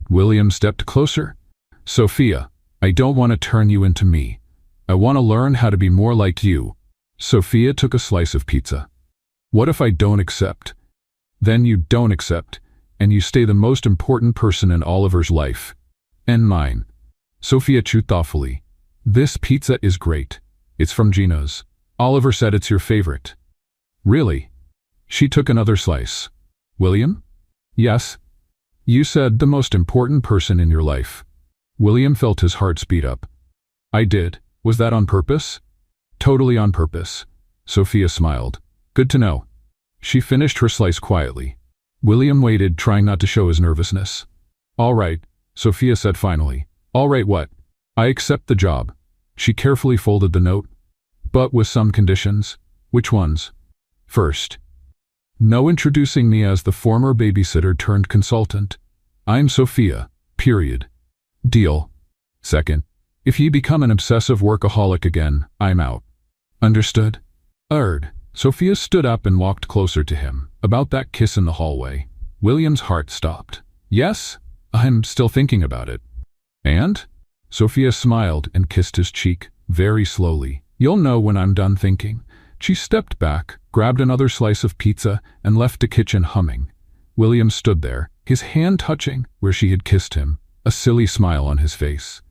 William stepped closer. "Sophia, I don't want to turn you into me. I want to learn how to be more like you." Sophia took a slice of pizza. "What if I don't accept?" "Then you don't accept, and you stay the most important person in Oliver's life. And mine." Sophia chewed thoughtfully. "This pizza is great. It's from Gina's. Oliver said it's your favorite." "Really?" She took another slice. "William?" "Yes?" "You said the most important person in your life." William felt his heart speed up. "I did. Was that on purpose?" "Totally on purpose." Sophia smiled. "Good to know." She finished her slice quietly. William waited, trying not to show his nervousness. "All right," Sophia said finally. "All right what?" "I accept the job." She carefully folded the note. "But with some conditions." "Which ones?" "First, no introducing me as the former babysitter turned consultant. I'm Sophia, period. Deal. Second, if you become an obsessive workaholic again, I'm out. Understood?" Sophia stood up and walked closer to him. About that kiss in the hallway, William's heart stopped. "Yes, I'm still thinking about it." "And?" Sophia smiled and kissed his cheek, very slowly. "You'll know when I'm done thinking." She stepped back, grabbed another slice of pizza, and left the kitchen humming. William stood there, his hand touching where she had kissed him, a silly smile on his face.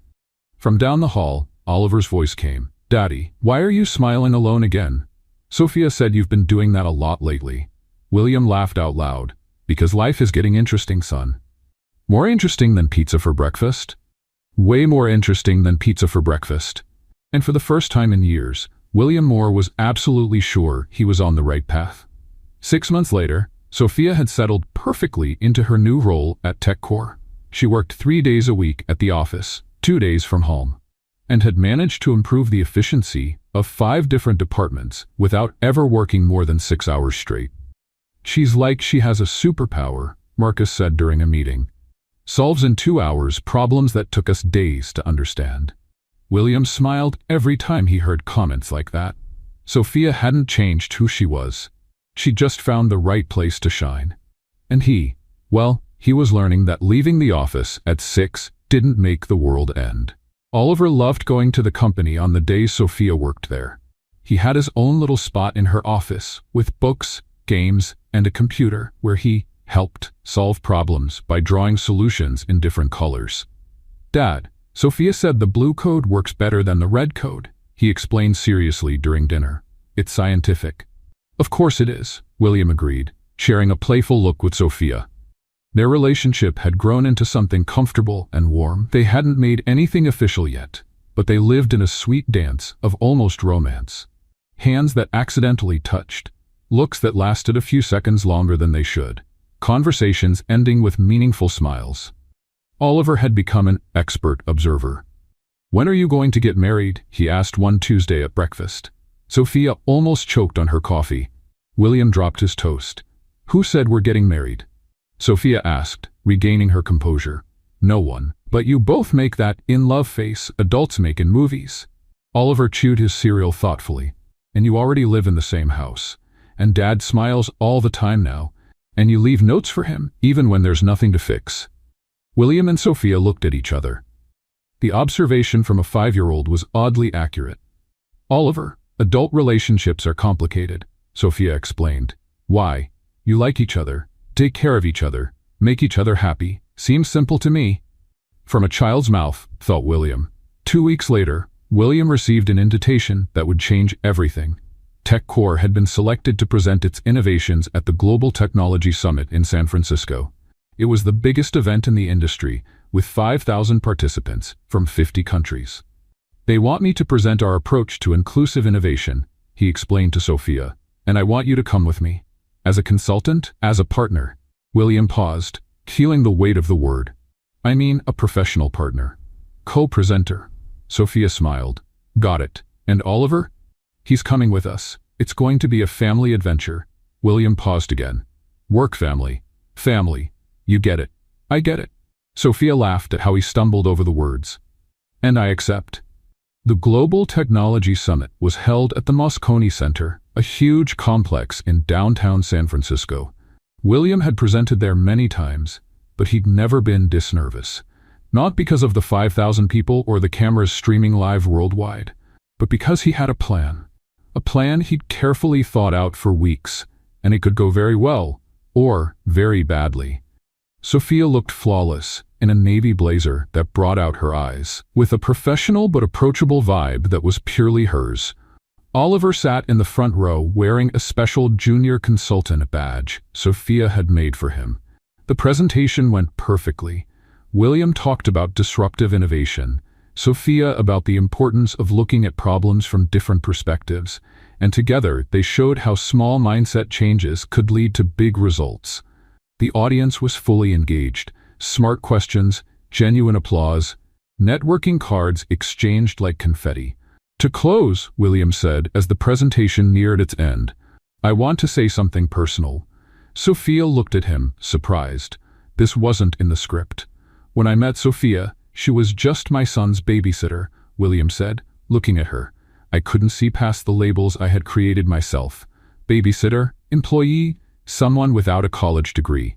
From down the hall, Oliver's voice came. "Daddy, why are you smiling alone again?" "Sophia said you've been doing that a lot lately." William laughed out loud. "Because life is getting interesting, son." "More interesting than pizza for breakfast?" "Way more interesting than pizza for breakfast." And for the first time in years, William Moore was absolutely sure he was on the right path. 6 months later, Sophia had settled perfectly into her new role at TechCore. She worked 3 days a week at the office, 2 days from home, and had managed to improve the efficiency of 5 different departments without ever working more than 6 hours straight. "She's like she has a superpower," Marcus said during a meeting. "Solves in 2 hours problems that took us days to understand." William smiled every time he heard comments like that. Sophia hadn't changed who she was. She just found the right place to shine. And he was learning that leaving the office at 6 didn't make the world end. Oliver loved going to the company on the days Sophia worked there. He had his own little spot in her office with books, games, and a computer where he helped solve problems by drawing solutions in different colors. "Dad, Sophia said the blue code works better than the red code," he explained seriously during dinner. "It's scientific." "Of course it is," William agreed, sharing a playful look with Sophia. Their relationship had grown into something comfortable and warm. They hadn't made anything official yet, but they lived in a sweet dance of almost romance. Hands that accidentally touched, looks that lasted a few seconds longer than they should, conversations ending with meaningful smiles. Oliver had become an expert observer. "When are you going to get married?" he asked one Tuesday at breakfast. Sophia almost choked on her coffee. William dropped his toast. "Who said we're getting married?" Sophia asked, regaining her composure. "No one. But you both make that in-love face adults make in movies." Oliver chewed his cereal thoughtfully. "And you already live in the same house. And Dad smiles all the time now. And you leave notes for him, even when there's nothing to fix." William and Sophia looked at each other. The observation from a 5-year-old was oddly accurate. "Oliver, adult relationships are complicated," Sophia explained. "Why? You like each other, take care of each other, make each other happy. Seems simple to me." From a child's mouth, thought William. 2 weeks later, William received an invitation that would change everything. TechCore had been selected to present its innovations at the Global Technology Summit in San Francisco. It was the biggest event in the industry, with 5,000 participants from 50 countries. "They want me to present our approach to inclusive innovation," he explained to Sophia, "and I want you to come with me. As a consultant, as a partner." William paused, feeling the weight of the word. "I mean a professional partner. Co-presenter." Sophia smiled. "Got it. And Oliver?" "He's coming with us. It's going to be a family adventure." William paused again. "Work family. Family. You get it. I get it." Sophia laughed at how he stumbled over the words. "And I accept." The Global Technology Summit was held at the Moscone Center, a huge complex in downtown San Francisco. William had presented there many times, but he'd never been this nervous. Not because of the 5,000 people or the cameras streaming live worldwide, but because he had a plan. A plan he'd carefully thought out for weeks, and it could go very well, or very badly. Sophia looked flawless in a navy blazer that brought out her eyes, with a professional but approachable vibe that was purely hers. Oliver sat in the front row wearing a special junior consultant badge Sophia had made for him. The presentation went perfectly. William talked about disruptive innovation, Sophia about the importance of looking at problems from different perspectives, and together they showed how small mindset changes could lead to big results. The audience was fully engaged. Smart questions, genuine applause, networking cards exchanged like confetti. "To close," William said as the presentation neared its end, "I want to say something personal." Sophia looked at him, surprised. This wasn't in the script. "When I met Sophia, she was just my son's babysitter," William said, looking at her. "I couldn't see past the labels I had created myself. Babysitter, employee, someone without a college degree."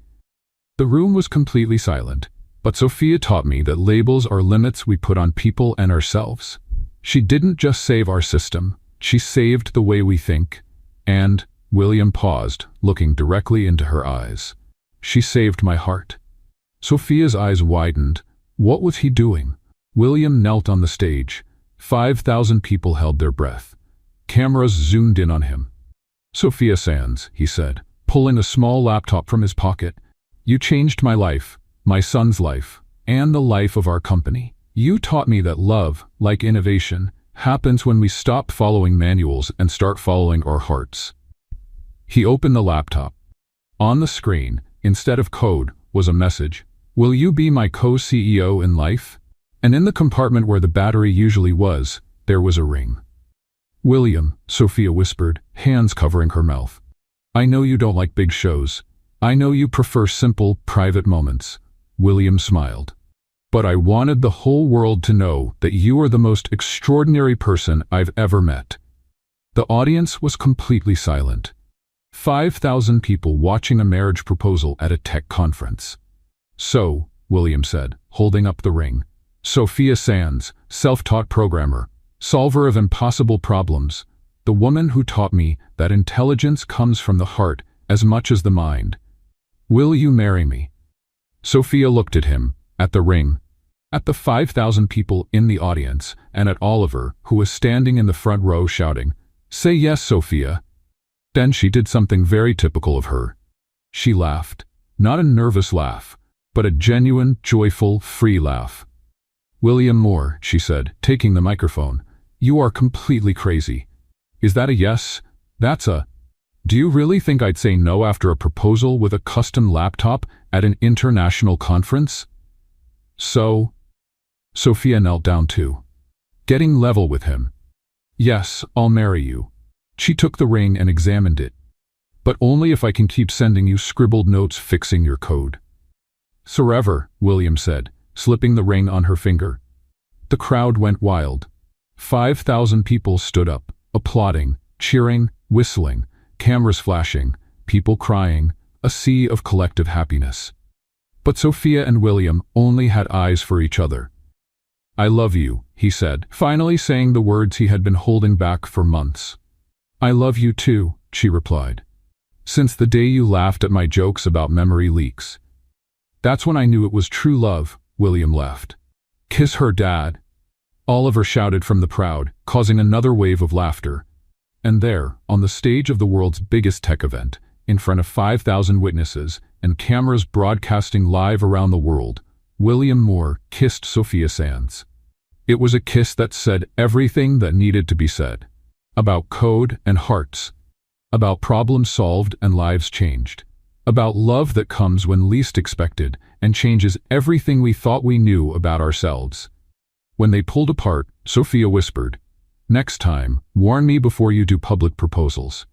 The room was completely silent, but Sophia taught me that labels are limits we put on people and ourselves. She didn't just save our system, she saved the way we think. And, William paused, looking directly into her eyes. "She saved my heart." Sophia's eyes widened. What was he doing? William knelt on the stage. 5,000 people held their breath. Cameras zoomed in on him. "Sophia Sands," he said, pulling a small laptop from his pocket. "You changed my life, my son's life, and the life of our company. You taught me that love, like innovation, happens when we stop following manuals and start following our hearts." He opened the laptop. On the screen, instead of code, was a message. "Will you be my co-CEO in life?" And in the compartment where the battery usually was, there was a ring. "William," Sophia whispered, hands covering her mouth. "I know you don't like big shows. I know you prefer simple, private moments." William smiled. "But I wanted the whole world to know that you are the most extraordinary person I've ever met." The audience was completely silent. 5,000 people watching a marriage proposal at a tech conference. "So," William said, holding up the ring, "Sophia Sands, self-taught programmer, solver of impossible problems, the woman who taught me that intelligence comes from the heart as much as the mind. Will you marry me?" Sophia looked at him, at the ring, at the 5,000 people in the audience, and at Oliver, who was standing in the front row shouting, "Say yes, Sophia." Then she did something very typical of her. She laughed, not a nervous laugh, but a genuine, joyful, free laugh. "William Moore," she said, taking the microphone, "you are completely crazy. Is that a yes? That's a... Do you really think I'd say no after a proposal with a custom laptop at an international conference?" "So..." Sophia knelt down too. "Getting level with him. Yes, I'll marry you. She took the ring and examined it. But only if I can keep sending you scribbled notes fixing your code. Forever, William said, slipping the ring on her finger. The crowd went wild. 5,000 people stood up, applauding, cheering, whistling, cameras flashing, people crying, a sea of collective happiness. But Sophia and William only had eyes for each other. I love you, he said, finally saying the words he had been holding back for months. I love you too, she replied. Since the day you laughed at my jokes about memory leaks. That's when I knew it was true love, William laughed. Kiss her, Dad. Oliver shouted from the crowd, causing another wave of laughter. And there, on the stage of the world's biggest tech event, in front of 5,000 witnesses and cameras broadcasting live around the world, William Moore kissed Sophia Sands. It was a kiss that said everything that needed to be said. About code and hearts. About problems solved and lives changed. About love that comes when least expected and changes everything we thought we knew about ourselves. When they pulled apart, Sophia whispered, "Next time, warn me before you do public proposals.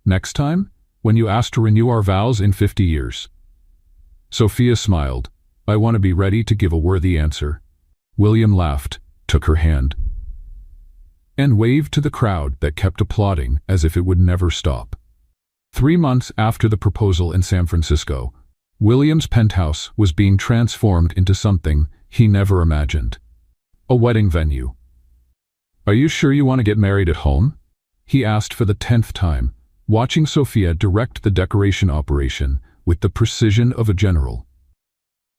Next time, when you ask to renew our vows in 50 years. Sophia smiled. I want to be ready to give a worthy answer. William laughed, took her hand, and waved to the crowd that kept applauding as if it would never stop. 3 months after the proposal in San Francisco, William's penthouse was being transformed into something he never imagined. A wedding venue. Are you sure you want to get married at home? He asked for the 10th time, watching Sophia direct the decoration operation with the precision of a general.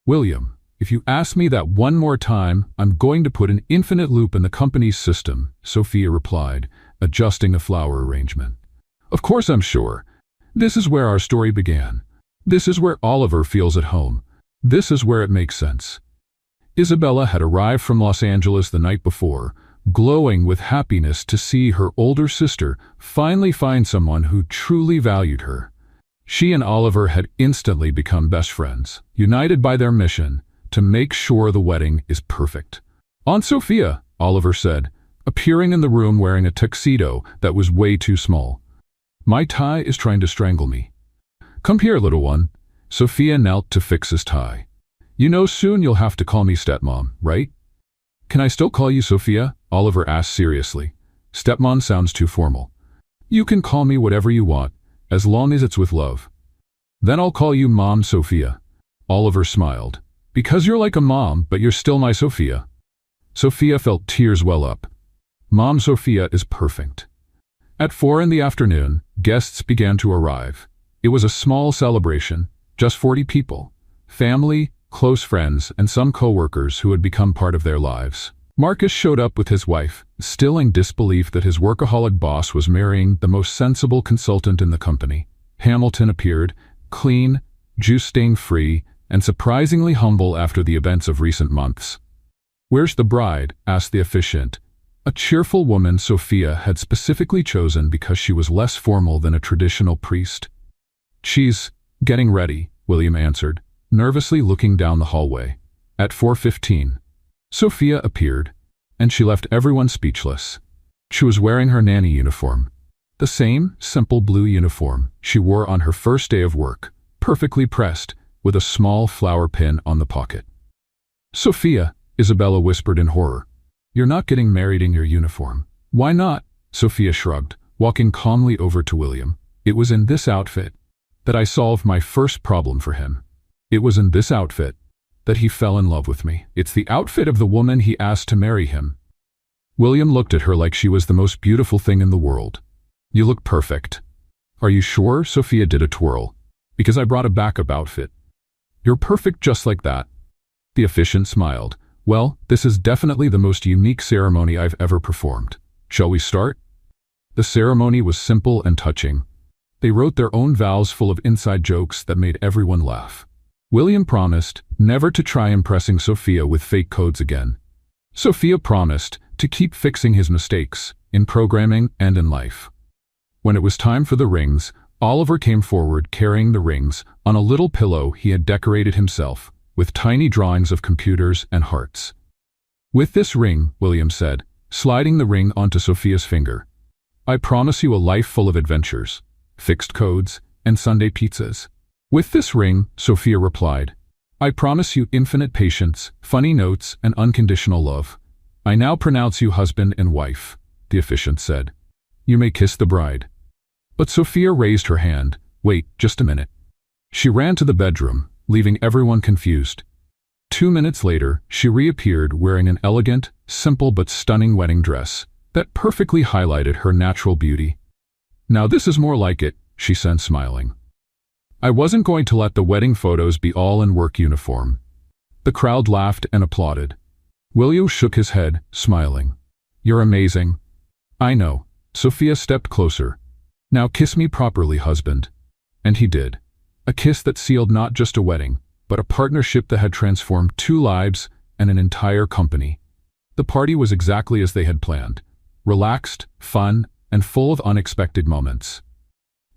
William, if you ask me that one more time, I'm going to put an infinite loop in the company's system, Sophia replied, adjusting a flower arrangement. Of course I'm sure. This is where our story began. This is where Oliver feels at home. This is where it makes sense. Isabella had arrived from Los Angeles the night before, glowing with happiness to see her older sister finally find someone who truly valued her. She and Oliver had instantly become best friends, united by their mission to make sure the wedding is perfect. Aunt Sophia, Oliver said, appearing in the room wearing a tuxedo that was way too small. My tie is trying to strangle me. Come here, little one. Sophia knelt to fix his tie. You know soon you'll have to call me stepmom, right? Can I still call you Sophia? Oliver asked seriously. Stepmom sounds too formal. You can call me whatever you want, as long as it's with love. Then I'll call you Mom Sophia. Oliver smiled. Because you're like a mom, but you're still my Sophia. Sophia felt tears well up. Mom Sophia is perfect. At 4 in the afternoon, guests began to arrive. It was a small celebration, just 40 people. Family, close friends, and some co-workers who had become part of their lives. Marcus showed up with his wife, still in disbelief that his workaholic boss was marrying the most sensible consultant in the company. Hamilton appeared, clean, juice-stain-free, and surprisingly humble after the events of recent months. Where's the bride? Asked the officiant, a cheerful woman Sophia had specifically chosen because she was less formal than a traditional priest. She's getting ready, William answered, nervously looking down the hallway. At 4:15, Sophia appeared, and she left everyone speechless. She was wearing her nanny uniform, the same simple blue uniform she wore on her first day of work, perfectly pressed, with a small flower pin on the pocket. Sophia, Isabella whispered in horror. You're not getting married in your uniform. Why not? Sophia shrugged, walking calmly over to William. It was in this outfit that I solved my first problem for him. It was in this outfit that he fell in love with me. It's the outfit of the woman he asked to marry him. William looked at her like she was the most beautiful thing in the world. You look perfect. Are you sure? Sophia did a twirl. Because I brought a backup outfit. You're perfect just like that. The officiant smiled. Well, this is definitely the most unique ceremony I've ever performed. Shall we start? The ceremony was simple and touching. They wrote their own vows full of inside jokes that made everyone laugh. William promised never to try impressing Sophia with fake codes again. Sophia promised to keep fixing his mistakes, in programming and in life. When it was time for the rings, Oliver came forward carrying the rings on a little pillow he had decorated himself, with tiny drawings of computers and hearts. With this ring, William said, sliding the ring onto Sophia's finger, I promise you a life full of adventures, fixed codes, and Sunday pizzas. With this ring, Sophia replied, I promise you infinite patience, funny notes, and unconditional love. I now pronounce you husband and wife, the officiant said. You may kiss the bride. But Sophia raised her hand. Wait, just a minute. She ran to the bedroom, leaving everyone confused. 2 minutes later, she reappeared wearing an elegant, simple but stunning wedding dress that perfectly highlighted her natural beauty. Now this is more like it, she said, smiling. I wasn't going to let the wedding photos be all in work uniform. The crowd laughed and applauded. William shook his head, smiling. You're amazing. I know. Sophia stepped closer. Now kiss me properly, husband. And he did. A kiss that sealed not just a wedding, but a partnership that had transformed 2 lives and an entire company. The party was exactly as they had planned. Relaxed, fun, and full of unexpected moments.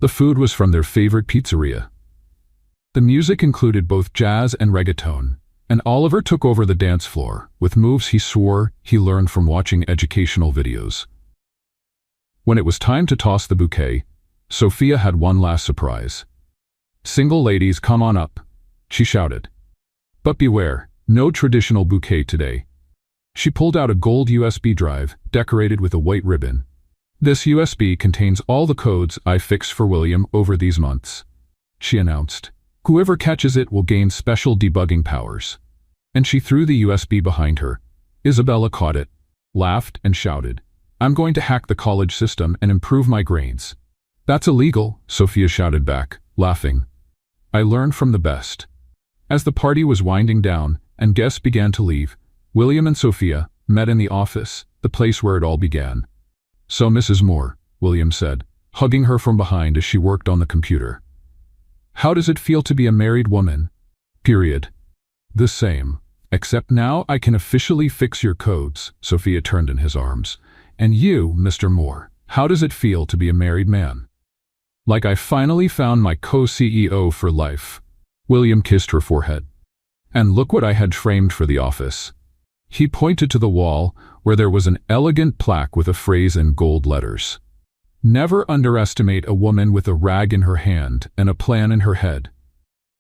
The food was from their favorite pizzeria. The music included both jazz and reggaeton, and Oliver took over the dance floor, with moves he swore he learned from watching educational videos. When it was time to toss the bouquet, Sophia had one last surprise. Single ladies, come on up, she shouted. But beware, no traditional bouquet today. She pulled out a gold USB drive, decorated with a white ribbon. This USB contains all the codes I fixed for William over these months, she announced. Whoever catches it will gain special debugging powers. And she threw the USB behind her. Isabella caught it, laughed, and shouted, I'm going to hack the college system and improve my grades. That's illegal, Sophia shouted back, laughing. I learned from the best. As the party was winding down and guests began to leave, William and Sophia met in the office, the place where it all began. So Mrs. Moore, William said, hugging her from behind as she worked on the computer. How does it feel to be a married woman? Period. The same. Except now I can officially fix your codes, Sophia turned in his arms. And you, Mr. Moore, how does it feel to be a married man? Like I finally found my co-CEO for life. William kissed her forehead. And look what I had framed for the office. He pointed to the wall where there was an elegant plaque with a phrase in gold letters. Never underestimate a woman with a rag in her hand and a plan in her head.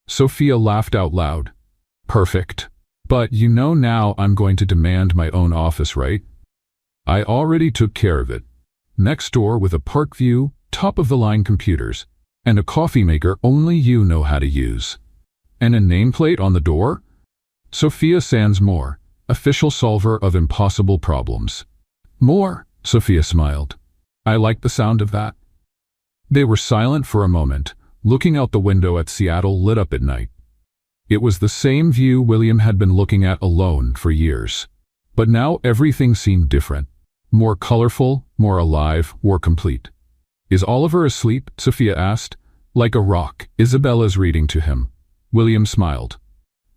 Sophia laughed out loud. Perfect. But you know now I'm going to demand my own office, right? I already took care of it. Next door with a park view, top-of-the-line computers, and a coffee maker only you know how to use. And a nameplate on the door? Sophia Sands Moore, official solver of impossible problems. More, Sophia smiled. I like the sound of that. They were silent for a moment, looking out the window at Seattle lit up at night. It was the same view William had been looking at alone for years. But now everything seemed different. More colorful, more alive, more complete. Is Oliver asleep? Sophia asked. Like a rock, Isabella's reading to him. William smiled.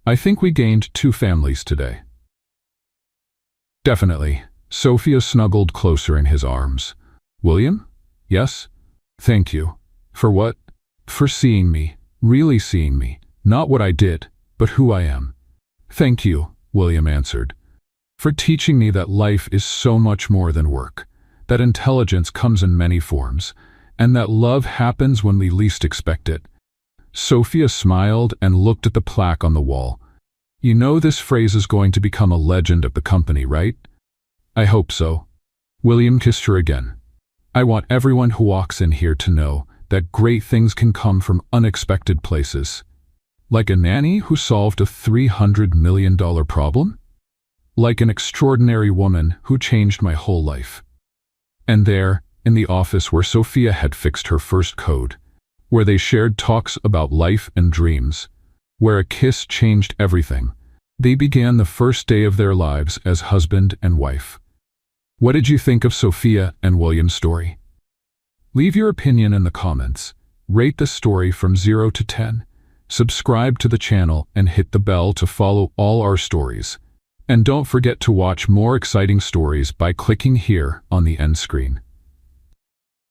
I think we gained 2 families today. Definitely. Sophia snuggled closer in his arms. William? Yes? Thank you. For what? For seeing me, really seeing me. Not what I did, but who I am. Thank you, William answered. For teaching me that life is so much more than work, that intelligence comes in many forms, and that love happens when we least expect it. Sophia smiled and looked at the plaque on the wall. You know this phrase is going to become a legend of the company, right? I hope so. William kissed her again. I want everyone who walks in here to know that great things can come from unexpected places. Like a nanny who solved a $300 million problem? Like an extraordinary woman who changed my whole life. And there, in the office where Sophia had fixed her first code, where they shared talks about life and dreams, where a kiss changed everything, they began the first day of their lives as husband and wife. What did you think of Sophia and William's story? Leave your opinion in the comments. Rate the story from 0 to 10. Subscribe to the channel and hit the bell to follow all our stories. And don't forget to watch more exciting stories by clicking here on the end screen.